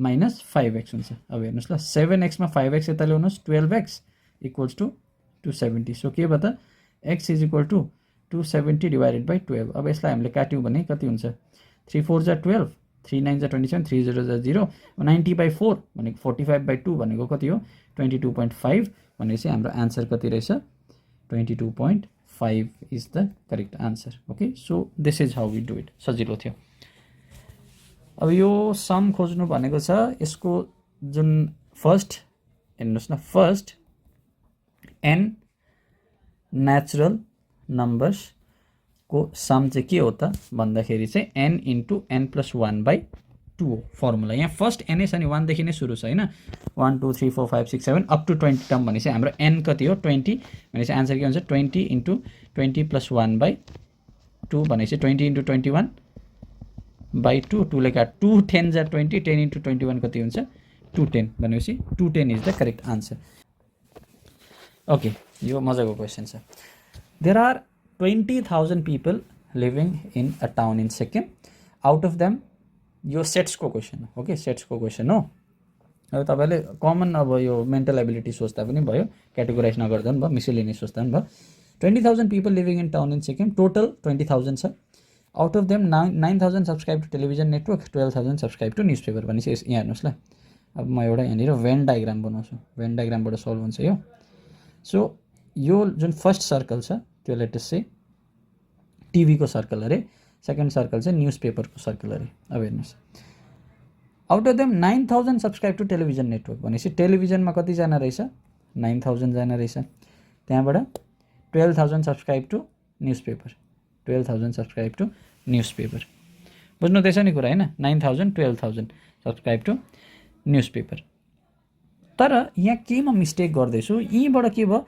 Speaker 2: माइनस 5x हुन्छ अब हेर्नुहोस् ल 7x मा 5x यता ल्याउनुहोस् 12x इक्वल्स टु 270 सो के भयो त x is equal to 270 divided by 12 अब यसलाई हामीले काट्यौँ भने कति हुन्छ 3 4 जा 12 3 9 जा 27 3 0 जा 0 90 बाई 4 भनेको 45 बाई 2 भनेको कति हो 22.5 भनेपछि हाम्रो आन्सर कति रहेछ 22.5 is the correct answer okay so this is how we do it सजिलो थियो अब यो सम खोज्नु भनेको छ यसको जुन फर्स्ट हेर्नुहोस् न फर्स्ट n नेचुरल नम्बर्स को सम चाहिँ के हो त भन्दाखेरि चाहिँ n into n plus 1 by 2 हो फर्मुला यहाँ फर्स्ट n छ नि 1 देखि नै सुरु छ हैन 1 2 3 4 5 6 7 अप टु 20 टर्म भनेपछि हाम्रो n कति हो 20 भनेपछि आन्सर के हुन्छ 20 इन्टु 20 प्लस 1 बाई 2 भनेपछि 20 इन्टु 21 बाई 2 2 ले काट 2 10 जा 20 10 इन्टु 21 कति हुन्छ 210 भनेपछि 210 is the correct answer okay यो मजाको क्वेसन छ there are 20,000 people living in a town in Sikkim. Out of them, यो सेट्स को क्वेसन हो ओके सेट्स को क्वेसन हो अब तपाईले कमन अब यो मेन्टल एबिलिटी सोच्दा पनि भयो क्याटेगोराइज नगर्दा पनि भयो मिसलेनियस सोच्दा पनि भयो 20,000 people living in town in Sikkim total 20,000 छ out of them 9,000 subscribe to television network 12,000 subscribe to news paper भनेपछि यहाँ हेर्नुहोस् ल अब म एउटा यहाँनिर भेन डायग्राम बनाउँछु भेन डायग्रामबाट सल्भ हुन्छ यो सो यो जुन फर्स्ट सर्कल छ त्यो लेटेस्ट चाहिँ टिभी को सर्कल अरे सेकेन्ड सर्कल चाहिँ न्युज पेपर को सर्कल अरे अब हेर्नुहोस् out of them 9,000 subscribe to television network भनेपछि टेलिभिजनमा कति जना रहेछ 9,000 जना रहेछ त्यहाँबाट 12,000 subscribe to news paper 12,000 subscribe to news paper बुझ्नु हुँदैछ नि कुरा हैन 9,000 12,000 सब्सक्राइब टु न्युज पेपर तर यहाँ के म मिस्टेक गर्दैछु यहीबाट के भयो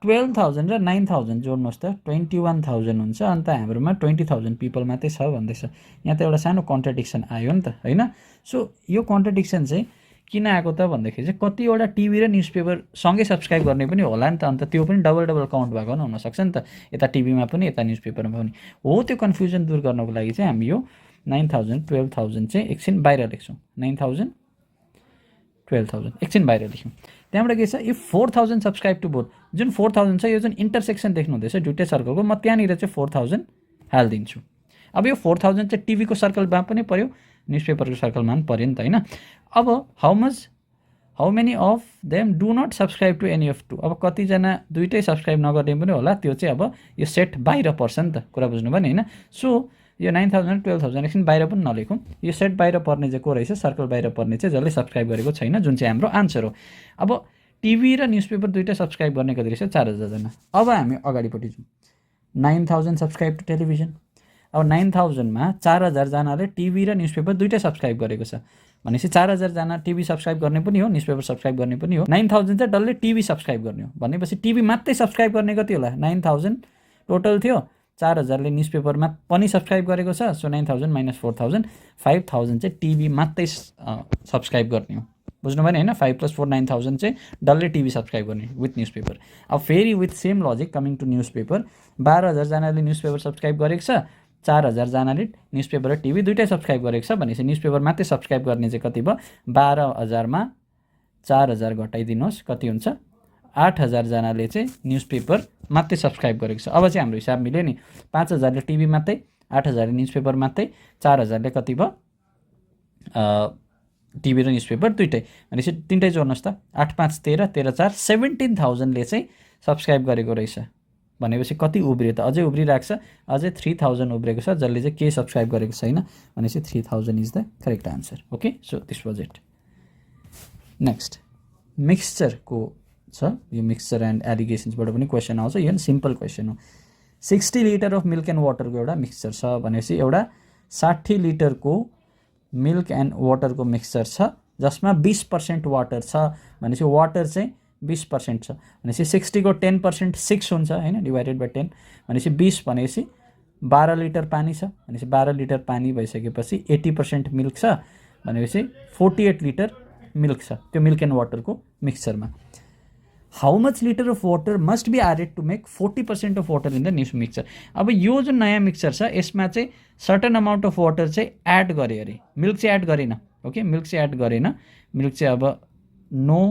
Speaker 2: 12,000 र 9,000 जोड्नुहोस् त 21,000 हुन्छ अन्त हाम्रोमा 20,000 पिपल मात्रै छ भन्दैछ यहाँ त एउटा सानो कन्ट्राडिक्सन आयो नि त हैन सो यो कन्ट्राडिक्सन चाहिँ किन आएको त भन्दाखेरि चाहिँ कतिवटा टिभी र न्युज पेपर सँगै सब्सक्राइब गर्ने पनि होला नि त अन्त त्यो पनि डबल डबल काउन्ट भएको नि हुनसक्छ नि त यता टिभीमा पनि यता न्युज पेपरमा पनि हो त्यो कन्फ्युजन दूर गर्नको लागि चाहिँ हामी यो 9,000 12,000 चाहिँ एकछिन बाहिर लेख्छौँ 9,000 12,000 एकछिन बाहिर लेख्यौँ त्यहाँबाट के छ इफ 4,000 सब्सक्राइब टु बोथ जुन 4,000 छ यो जुन इन्टरसेक्सन देख्नु हुँदैछ दुईटै सर्कलको म त्यहाँनिर चाहिँ 4,000 हालिदिन्छु अब यो 4,000 चाहिँ टिभीको सर्कलमा पनि पर्यो न्युज पेपरको सर्कलमा पनि पर्यो नि त हैन अब how many of them do not subscribe to any of two अब कतिजना दुईटै सब्सक्राइब नगर्ने पनि होला त्यो चाहिँ अब यो सेट बाहिर पर्छ नि त कुरा बुझ्नुभयो नि हैन सो यो 9,000 12,000 एकछिन बाहिर पनि नलेखौँ यो सेट बाहिर पर्ने चाहिँ को रहेछ सर्कल बाहिर पर्ने चाहिँ जसले सब्सक्राइब गरेको छैन जुन चाहिँ हाम्रो आन्सर हो अब टिभी र न्युज पेपर दुईटै सब्सक्राइब गर्ने कति रहेछ 4,000 जना अब हामी अगाडिपट्टि जाउँ 9,000 सब्सक्राइब टु टेलिभिजन अब 9,000 मा 4,000 जनाले टिभी र न्युज पेपर दुईटै सब्सक्राइब गरेको छ भनेपछि 4,000 जना टिभी सब्सक्राइब गर्ने पनि हो न्युज पेपर सब्सक्राइब गर्ने पनि हो 9,000 चाहिँ डल्लै टिभी सब्सक्राइब गर्ने हो भनेपछि टिभी मात्रै सब्सक्राइब गर्ने कति होला 9,000 टोटल थियो 4,000 ले न्युज पेपरमा पनि सब्सक्राइब गरेको छ सो 9,000 माइनस 4,000 5,000 चाहिँ टिभी मात्रै सब्सक्राइब गर्ने हो बुझ्नुभयो नि हैन 5 + 4 9,000 चाहिँ डल्लै टिभी सब्सक्राइब गर्ने विथ न्युज पेपर अब फेरि with same logic coming to news paper 12,000 जनाले न्युज पेपर सब्सक्राइब गरेको छ 4,000 जनाले न्युज पेपर र टिभी दुईटै सब्सक्राइब गरेको छ भनेपछि न्युज पेपर मात्रै सब्सक्राइब गर्ने चाहिँ कति भयो 12,000 मा 4,000 घटाइदिनुहोस् कति हुन्छ 8,000 जनाले चाहिँ न्युज पेपर मात्रै सब्सक्राइब गरेको छ अब चाहिँ हाम्रो हिसाब मिल्यो नि 5,000 ले टिभी मात्रै 8,000 ले न्युज पेपर मात्रै 4,000 ले कति भयो टिभी र न्युज पेपर दुईटै भनेपछि तिनटै जोड्नुहोस् त 8 5 13 13 4 17,000 ले चाहिँ सब्सक्राइब गरेको रहेछ भनेपछि कति उब्रियो त अझै उब्रिरहेको छ अझै 3,000 उब्रेको छ जसले चाहिँ के सब्सक्राइब गरेको छैन भनेपछि 3,000 is the correct answer okay so this was it next मिक्सचरको छ यो मिक्सचर एन्ड एलिगेसन्सबाट पनि क्वेसन आउँछ यो सिम्पल क्वेसन हो 60 लिटर अफ मिल्क एन्ड वाटरको एउटा मिक्सचर छ भनेपछि एउटा 60 लिटरको मिल्क एन्ड वाटरको मिक्सचर छ जसमा 20% वाटर छ भनेपछि वाटर चाहिँ 20% छ भनेपछि 60 को 10% 6 हुन्छ हैन डिवाइडेड बाइ 10 भनेपछि 20 भनेपछि 12 लिटर पानी छ भनेपछि 12 लिटर पानी भइसकेपछि 80% मिल्क छ भनेपछि 48 लिटर मिल्क छ त्यो मिल्क एन्ड वाटरको मिक्सचरमा how much litre of water must be added to make 40% of water in the new mixture अब यो जुन नयाँ मिक्सचर छ यसमा चाहिँ सर्टन अमाउन्ट अफ वाटर चाहिँ एड गरे अरे मिल्क चाहिँ एड गरेन ओके मिल्क चाहिँ एड गरेन मिल्क चाहिँ अब नो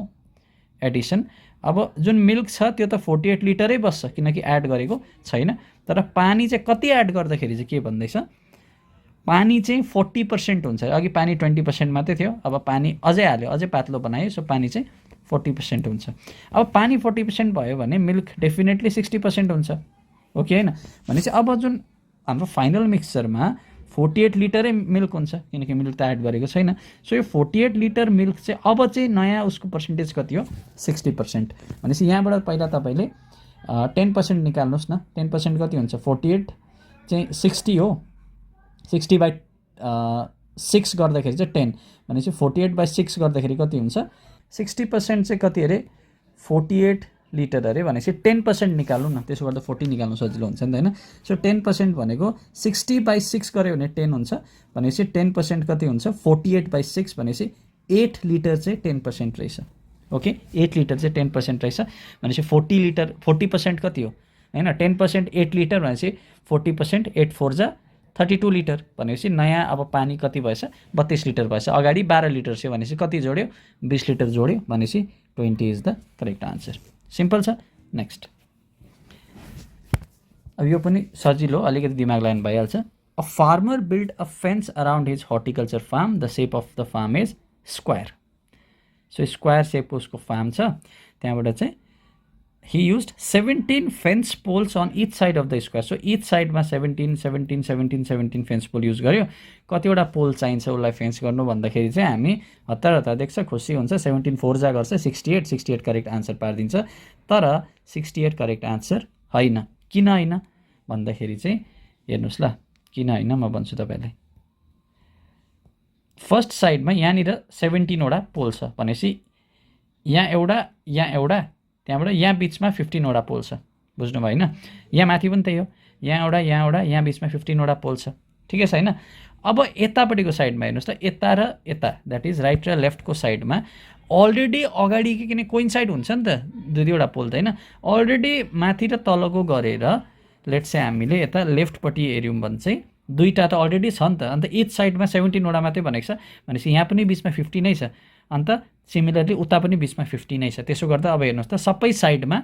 Speaker 2: एडिसन अब जुन मिल्क छ त्यो त 48 लिटरै बस्छ किनकि एड गरेको छैन तर पानी चाहिँ कति एड गर्दाखेरि चाहिँ के भन्दैछ पानी चाहिँ 40% हुन्छ अघि पानी 20% मात्रै थियो अब पानी अझै हाल्यो अझै पातलो बनायो सो पानी चाहिँ 40% हुन्छ अब पानी 40% भयो भने मिल्क डेफिनेटली 60% हुन्छ ओके हैन भनेपछि अब जुन हाम्रो फाइनल मिक्सचरमा 48 लिटरै मिल्क हुन्छ किनकि मिल्क त एड गरेको छैन सो यो 48 लिटर मिल्क चाहिँ अब चाहिँ नयाँ उसको पर्सेन्टेज कति हो 60% भनेपछि यहाँबाट पहिला तपाईँले 10% निकाल्नुहोस् न 10% कति हुन्छ 48 चाहिँ 60 हो 60 बाई 6 गर्दाखेरि चाहिँ 10 भनेपछि 48 बाई 6 गर्दाखेरि कति हुन्छ 60% चाहिँ कति अरे 48 लिटर अरे भनेपछि 10% निकाल्नु न त्यसो गर्दा 40 निकाल्नु सजिलो हुन्छ नि त हैन सो 10% भनेको 60 बाई 6 गर्यो भने 10 हुन्छ भनेपछि 10% कति हुन्छ 48 बाई 6 भनेपछि 8 लिटर चाहिँ 10% रहेछ ओके 8 लिटर चाहिँ 10% रहेछ भनेपछि 40 लिटर 40% कति हो हैन 10% 8 लिटर भनेपछि 40% 8 4 जा 32 लिटर भनेपछि नयाँ अब पानी कति भएछ 32 लिटर भएछ अगाडि 12 लिटर थियो भनेपछि कति जोड्यो 20 लिटर जोड्यो भनेपछि 20 is the correct answer simple छ नेक्स्ट अब यो पनि सजिलो अलिकति दिमाग लगाउनु भइहाल्छ a farmer build a fence around his horticulture farm the shape of the farm is square so square सेपको उसको फार्म छ त्यहाँबाट चाहिँ he used 17 fence poles on each side of the square so each side मा 17 fence pole use गर्यो कतिवटा पोल चाहिन्छ उसलाई फेन्स गर्नु भन्दाखेरि चाहिँ हामी हतार हतार देख्छ खुसी हुन्छ 17 4 जा गर्छ 68 करेक्ट आन्सर पारिदिन्छ तर 68 करेक्ट आन्सर हैन किन हैन भन्दाखेरि चाहिँ हेर्नुस् ल किन हैन म भन्छु तपाईलाई फर्स्ट साइडमा यहाँनिर 17 वटा पोल छ भनेपछि यहाँ एउटा त्यहाँबाट यहाँ बिचमा 15 वटा पोल छ बुझ्नुभयो हैन यहाँ माथि पनि त्यही हो यहाँ यहाँ बिचमा 15 वटा पोल छ ठिकै छ हैन अब यतापट्टिको साइडमा हेर्नुस् त यता र यता दैट इज राइट र लेफ्टको साइडमा अलरेडी अगाडि किन कोइन्साइड हुन्छ नि त दुईवटा पोल त हैन अलरेडी माथि र तलको गरेर लेट्स से हामीले यता लेफ्टपट्टि हेर्यौं भने चाहिँ दुईटा त अलरेडी छ नि त अन्त इच साइडमा 17 वटा मात्रै भनेको छ भनेपछि यहाँ पनि बिचमा 50 नै छ अन्त सिमिलरली उता पनि बिचमा 50 नै छ त्यसो गर्दा अब हेर्नुस् त सबै साइडमा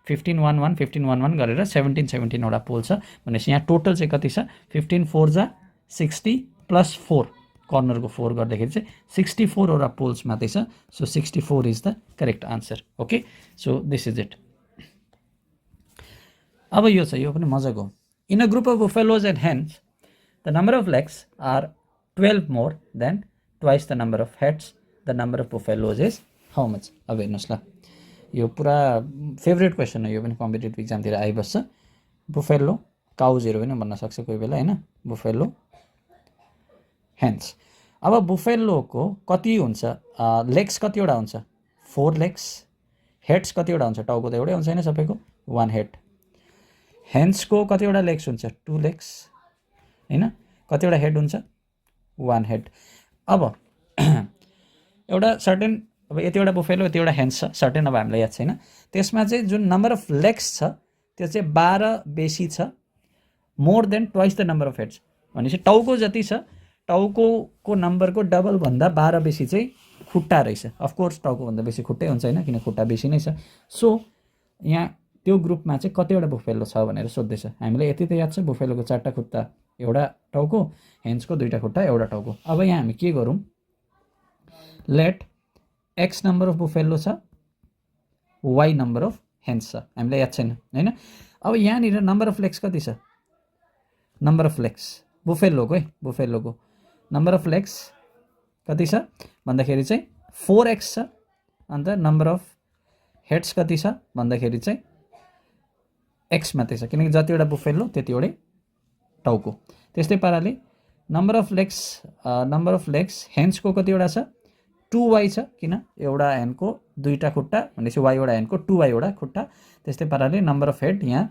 Speaker 2: 15 1 1 15 1 1 गरेर 17 वटा पोल छ भनेपछि यहाँ टोटल चाहिँ कति छ 15 4 जा 60 प्लस 4 कर्नरको 4 गर्दाखेरि चाहिँ 64 वटा पोल्स मात्रै छ so 64 is the correct answer okay so this is it अब यो छ यो पनि मजाको in a group of buffaloes and hens the number of legs are 12 more than twice the number of heads the number of buffaloes is how much अब हेर्नुहोस् ल यो पुरा फेभरेट क्वेसन हो यो पनि कम्पिटेटिभ इक्जामतिर आइबस्छ बुफेलो काउजहरू पनि भन्न सक्छ कोही बेला हैन बुफेलो हेन्स अब बुफेलोको कति हुन्छ लेग्स कतिवटा हुन्छ 4 लेग्स हेड्स कतिवटा हुन्छ टाउको त एउटै हुन्छ हैन सबैको 1 हेड हेन्सको कतिवटा लेग्स हुन्छ 2 लेग्स हैन कतिवटा हेड हुन्छ 1 हेड अब एउटा सर्टेन अब यतिवटा बुफेलो यतिवटा हेन्स छ सर्टेन अब हामीलाई याद छैन त्यसमा चाहिँ जुन नम्बर अफ लेग्स छ त्यो चाहिँ 12 बेसी छ more than twice the number of heads भनेपछि टाउको जति छ टाउको नम्बरको डबल भन्दा 12 बेसी चाहिँ खुट्टा रहेछ अफ कोर्स टाउको भन्दा बेसी खुट्टै हुन्छ हैन किन खुट्टा बेसी नै छ सो यहाँ त्यो ग्रुपमा चाहिँ कतिवटा बुफेलो छ भनेर सोध्दैछ हामीलाई यति त याद छ बुफेलोको 4टा खुट्टा एउटा टाउको हेन्सको 2टा खुट्टा एउटा टाउको अब यहाँ हामी के गरौँ let x number of buffalo छ वाई नम्बर अफ हेन्स छ हामीलाई याद छैन हैन अब यहाँनिर नम्बर अफ लेग्स कति छ नम्बर अफ लेग्स बुफेलोको नम्बर अफ लेग्स कति छ भन्दाखेरि चाहिँ 4x छ अन्त नम्बर अफ हेड्स कति छ भन्दाखेरि चाहिँ x मात्रै छ किनकि जतिवटा बुफेलो त्यतिवटै टाउको त्यस्तै पाराले नम्बर अफ लेग्स हेन्सको कतिवटा छ 2y छ किन एउटा ह्यान्डको दुईटा खुट्टा भनेपछि y वटा ह्यान्डको 2y वटा खुट्टा त्यस्तै पाराले नम्बर अफ हेड यहाँ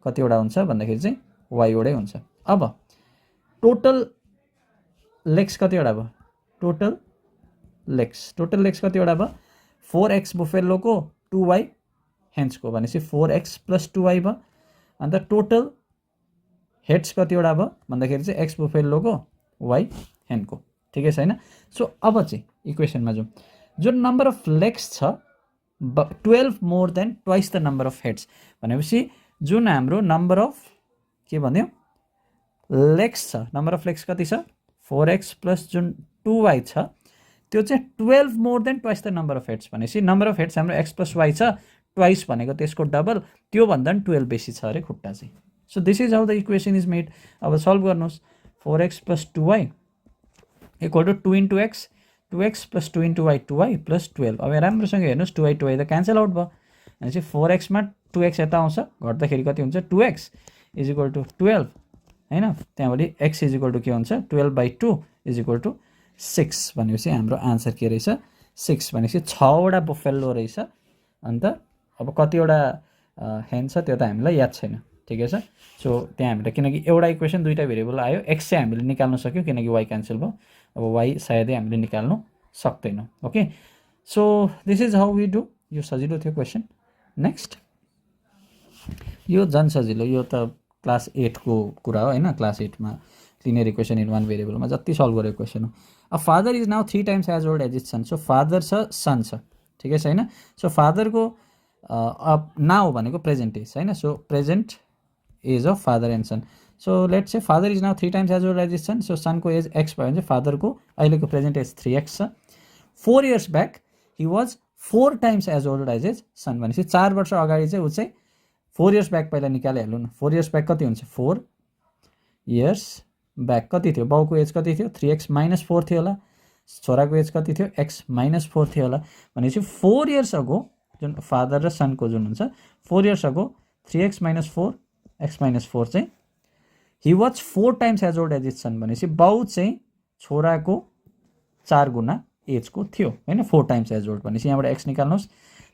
Speaker 2: कतिवटा हुन्छ भन्दाखेरि चाहिँ y वटै हुन्छ अब टोटल लेग्स कतिवटा भयो टोटल लेग्स कतिवटा भयो 4x बुफेलोको 2y ह्यान्ड्सको भनेपछि 4x + 2y भयो अन्त टोटल हेड्स कतिवटा भयो भन्दाखेरि चाहिँ x बुफेलोको y ह्यान्डको ठिकै छ हैन सो अब चाहिँ इक्वेसनमा जाउँ जुन नम्बर अफ लेग्स छ 12 more than twice the number of heads भनेपछि जुन हाम्रो नम्बर अफ के भन्यो लेग्स छ नम्बर अफ लेग्स कति छ 4x + जुन 2y छ त्यो चाहिँ 12 more than twice the number of heads भनेपछि नम्बर अफ हेड्स हाम्रो x + y छ ट्वाइस भनेको त्यसको डबल त्यो भन्दा नि 12 बेसी छ अरे खुट्टा चाहिँ so this is how the equation is made अब सल्भ गर्नुहोस् 4x + 2y = 2 * x 2x + 2 * y 2y + 12 अब राम्रोसँग हेर्नुहोस् 2y त क्यान्सल आउट भयो भनेपछि 4x मा 2x यता आउँछ घट्दाखेरि कति हुन्छ 2x = 12 हैन त्यहाँबाट x = के हुन्छ 12/2 = 6 भनेपछि हाम्रो आन्सर के रहेछ 6 भनेपछि 6 वटा बफेलो रहेछ अन्त अब कतिवटा ह्यान्ड छ त्यो त हामीलाई याद छैन ठिकै छ सो त्यहाँ हामीले किनकि एउटा इक्वेसन दुईटा भेरिएबल आयो x चाहिँ हामीले निकाल्न सक्यौँ किनकि y क्यान्सल भयो अब y सायदै हामीले निकाल्नु सक्दैनौँ okay so this is how we do यो सजिलो थियो क्वेसन नेक्स्ट यो झन् सजिलो यो त क्लास 8 को कुरा हो हैन क्लास 8 मा लिनियर इक्वेसन इन वान भेरिएबलमा जति सल्भ गरेको क्वेसन हो a father is now 3 times as old as his son so father छ सन छ ठिकै छ हैन सो फादरको नाउ भनेको प्रेजेन्ट एज हैन so present age of father and son so let's say father is now 3 times as old as his son so सनको age x भयो भने चाहिँ फादरको अहिलेको प्रेजेन्ट एज 3x छ 4 years back he was 4 times as old as his son भनेपछि 4 वर्ष अगाडि चाहिँ ऊ चाहिँ 4 इयर्स ब्याक पहिला निकालिहाल्नु न 4 इयर्स ब्याक कति हुन्छ 4 इयर्स ब्याक कति थियो बाउको एज कति थियो 3x - 4 थियो होला छोराको एज कति थियो x - 4 थियो होला भनेपछि 4 इयर्स अगो जुन फादर र सनको जुन हुन्छ 4 इयर्स अगो 3x - 4 x - 4 चाहिँ he was 4 times as old as his son भनेपछि बाउ चाहिँ छोराको 4 गुणा एजको थियो हैन 4 टाइम्स एज ओल्ड भनेपछि यहाँबाट x निकाल्नुहोस्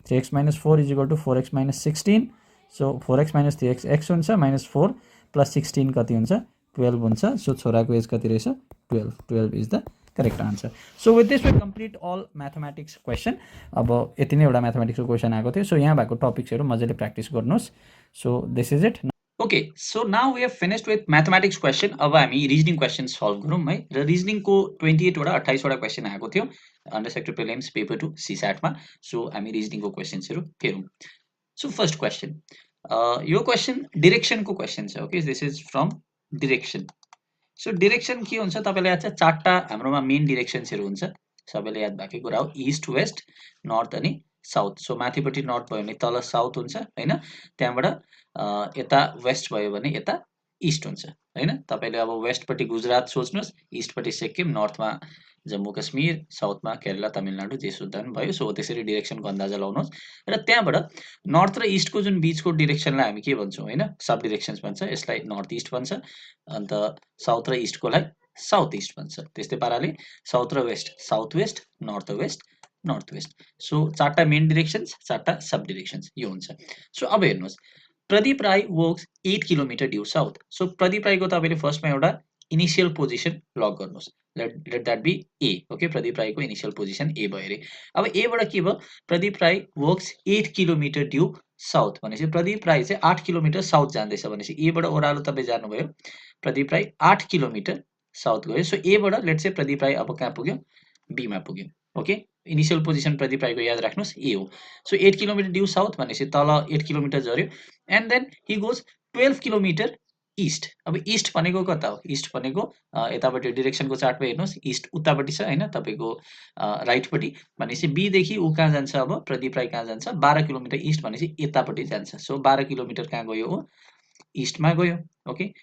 Speaker 2: 3x - 4 = 4x - 16 so 4x - 3x x हुन्छ -4 + 16 कति हुन्छ 12 हुन्छ सो छोराको एज कति रहेछ 12 is the correct answer so with this we complete all mathematics question अब यति नै एउटा म्याथमेटिक्सको क्वेसन आएको थियो सो यहाँ भएको टपिक्सहरू मजाले प्र्याक्टिस गर्नुहोस् so this is it
Speaker 1: okay so now we have finished with mathematics question अब हामी रिजनिङ क्वेसन सल्भ गरौँ है र रिजनिङको 28 वटा 28 वटा क्वेसन आएको थियो under secretary prelims paper 2 CSAT मा सो हामी रिजनिङको क्वेसन्सहरू हेरौँ सो फर्स्ट क्वेसन यो क्वेसन डिरेक्सनको क्वेसन छ okay this is from direction so direction के हुन्छ तपाईलाई याद छ चारवटा हाम्रोमा मेन डिरेक्सन्सहरू हुन्छ सबैले याद भएकै कुरा हो ईस्ट वेस्ट नर्थ अनि साउथ सो माथिपट्टि नर्थ भयो भने तल साउथ हुन्छ हैन त्यहाँबाट यता वेस्ट भयो भने यता ईस्ट हुन्छ हैन तपाईले अब वेस्टपट्टि गुजरात सोच्नुहोस् ईस्टपट्टि सिक्किम नर्थमा जम्मू कश्मीर साउथमा केरला तमिलनाडु जे सुद्धा भयो सो त्यसरी डिरेक्सनको अन्दाजा लाउनुहोस् र त्यहाँबाट नर्थ र ईस्टको जुन बीचको डिरेक्सनलाई हामी के भन्छौँ हैन सब डिरेक्सन्स भन्छ यसलाई नर्थ ईस्ट भन्छ अन्त साउथ र ईस्टकोलाई साउथ ईस्ट भन्छ त्यस्तै पाराले साउथ र west south west north west so चारवटा मेन डिरेक्सन्स चारवटा सब डिरेक्सन्स यो हुन्छ सो अब हेर्नुहोस् Pradeep Rai works 8 kilometre due south so Pradeep राईको तपाईले फर्स्टमा एउटा इनिशियल पोजिसन लक गर्नुहोस् let that be A okay Pradeep राईको इनिशियल पोजिसन ए भयो रे अब ए बाट के भयो Pradeep Rai works 8 kilometre due south भनेपछि प्रदीप राई चाहिँ 8 किलोमिटर साउथ जाँदैछ भनेपछि ए बाट ओह्रालो तपाईँ जानुभयो प्रदीप राई 8 किलोमिटर साउथ गयो सो ए बाट लेट्स से प्रदीप राई अब कहाँ पुग्यो बी मा पुग्यो ओके इनिशियल पोजिसन प्रदीप राईको याद राख्नुहोस् ए हो सो 8 किलोमिटर ड्यू साउथ भनेपछि तल 8 किलोमिटर झर्यो and then he goes 12 kilometre east अब ईस्ट भनेको कता हो ईस्ट भनेको यतापट्टि डिरेक्सनको चार्टमा हेर्नुहोस् ईस्ट उतापट्टि छ हैन तपाईको राइटपट्टि भनेपछि बी देखि उ कहाँ जान्छ अब प्रदीप राई कहाँ जान्छ 12 किलोमिटर ईस्ट भनेपछि यतापट्टि जान्छ सो 12 किलोमिटर कहाँ गयो हो ईस्टमा गयो okay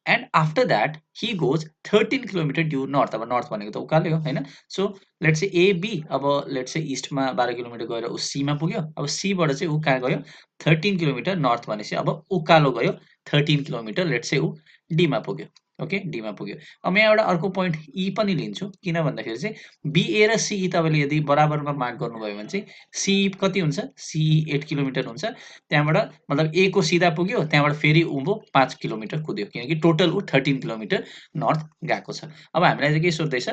Speaker 1: and after that he goes 13 kilometer due north अब north भनेको त उकालै हो हैन so let's say A B अब लेट्स से ईस्टमा 12 किलोमिटर गएर उ सी मा पुग्यो अब सी बाट चाहिँ उ कहाँ गयो 13 किलोमिटर नर्थ भनेपछि अब उकालो गयो 13 किलोमिटर लेट्स से उ डी मा पुग्यो ओके, डीमा पुग्यो। अब म एउटा अर्को पोइन्ट ई पनि लिन्छु, किन भन्दाखेरि चाहिँ बिए र सिई तपाईँले यदि बराबरमा मार्क गर्नुभयो भने चाहिँ सिई कति हुन्छ, सिई 8 किलोमिटर हुन्छ। त्यहाँबाट मतलब ए को सिधा पुग्यो, त्यहाँबाट फेरि उँभो 5 किलोमिटर कुद्यो, किनकि टोटल ऊ 13 किलोमिटर नर्थ गएको छ। अब हामीलाई चाहिँ के सोध्दैछ,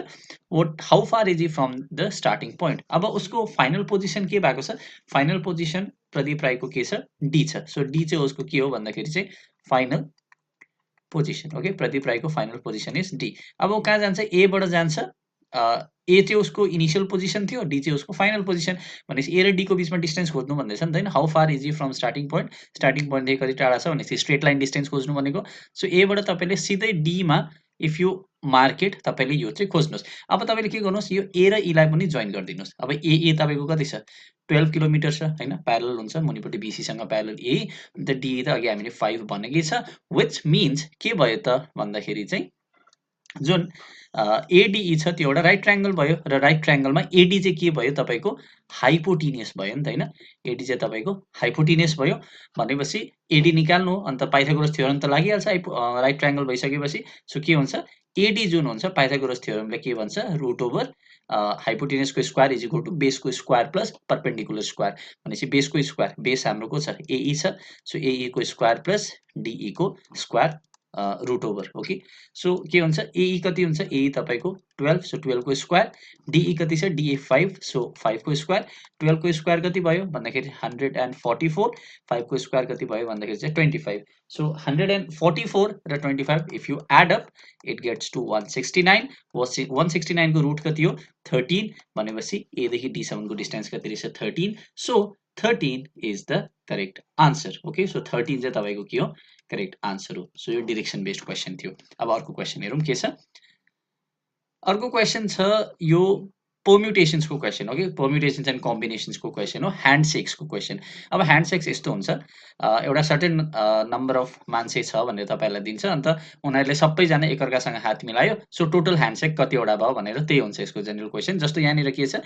Speaker 1: what how far is he from the starting point. अब उसको फाइनल पोजिसन के भएको छ, फाइनल पोजिसन प्रदीप राईको के छ, डी छ। सो डी चाहिँ उसको के हो भन्दाखेरि चाहिँ फाइनल पोजिसन। ओके, प्रदीप राईको फाइनल पोजिसन इज डी। अब ऊ कहाँ जान्छ, एबाट जान्छ। ए चाहिँ उसको इनिसियल पोजिसन थियो, डी चाहिँ उसको फाइनल पोजिसन। भनेपछि ए र डीको बिचमा डिस्टेन्स खोज्नु भन्दैछ नि त होइन, how far is he from starting point, starting पोइन्टदेखि कति टाढा छ भनेपछि स्ट्रेट लाइन डिस्टेन्स खोज्नु भनेको। सो एबाट तपाईँले सिधै डीमा इफ यु मार्केट तपाईँले यो चाहिँ खोज्नुहोस्। अब तपाईँले के गर्नुहोस्, यो ए र ईलाई पनि जोइन गरिदिनुहोस्। अब ए तपाईँको कति छ, 12 किलोमिटर छ होइन, प्यारल हुन्छ मुनिपट्टि बीसीसँग प्यारल ए, अन्त डी त अघि हामीले 5 भनेकै छ। विच मिन्स के भयो त भन्दाखेरि चाहिँ जुन एडिई छ त्यो एउटा राइट ट्रायङ्गल भयो, र राइट ट्रायङ्गलमा एडी चाहिँ के भयो तपाईँको हाइपोटिनियस भयो नि त होइन, एडी चाहिँ तपाईँको हाइपोटिनियस भयो। भनेपछि एडी निकाल्नु, अन्त पाइथागोरस थ्योरम त लागिहाल्छ राइट ट्रायङ्गल भइसकेपछि। सो के हुन्छ, एडी जुन हुन्छ पाइथागोरस थ्योरमले के भन्छ, रुट ओभर हाइपोटिनियसको स्क्वायर इज इक्वल टु बेसको स्क्वायर प्लस पर्पेन्डिकुलर स्क्वायर। भनेपछि बेसको स्क्वायर, बेस हाम्रो को छ, एई छ। सो एई को स्क्वायर प्लस डिई को square root over. Okay, so के हुन्छ, एई कति हुन्छ, एई तपाईँको 12, सो 12 को स्क्वायर। डिई कति छ, डिई 5, सो 5 को स्क्वायर। 12 को स्क्वायर कति भयो भन्दाखेरि 144, 5 को स्क्वायर कति भयो भन्दाखेरि चाहिँ 25। सो 144 र 25 if you add up it gets to 169। 169 को रुट कति हो, 13। भनेपछि एदेखि डीसम्मको डिस्टेन्स कति रहेछ, 13। So 13 is the correct answer. Okay, so 13 चाहिँ तपाईँको के हो, करेक्ट आन्सर हो। सो यो डिरेक्सन बेस्ड क्वेसन थियो। अब अर्को क्वेसन हेरौँ के छ। अर्को क्वेसन छ यो पर्म्युटेसन्सको question. Okay, permutations and कम्बिनेसन्सको question हो, ह्यान्डसेक्सको क्वेसन। अब ह्यान्डसेक्स यस्तो हुन्छ, एउटा सर्टेन नम्बर अफ मान्छे छ भनेर तपाईँहरूलाई दिन्छ, अन्त उनीहरूले सबैजना एकअर्कासँग हात मिलायो। सो टोटल ह्यान्डसेक कतिवटा भयो भनेर, त्यही हुन्छ यसको जेनरल क्वेसन। जस्तो यहाँनिर के छ,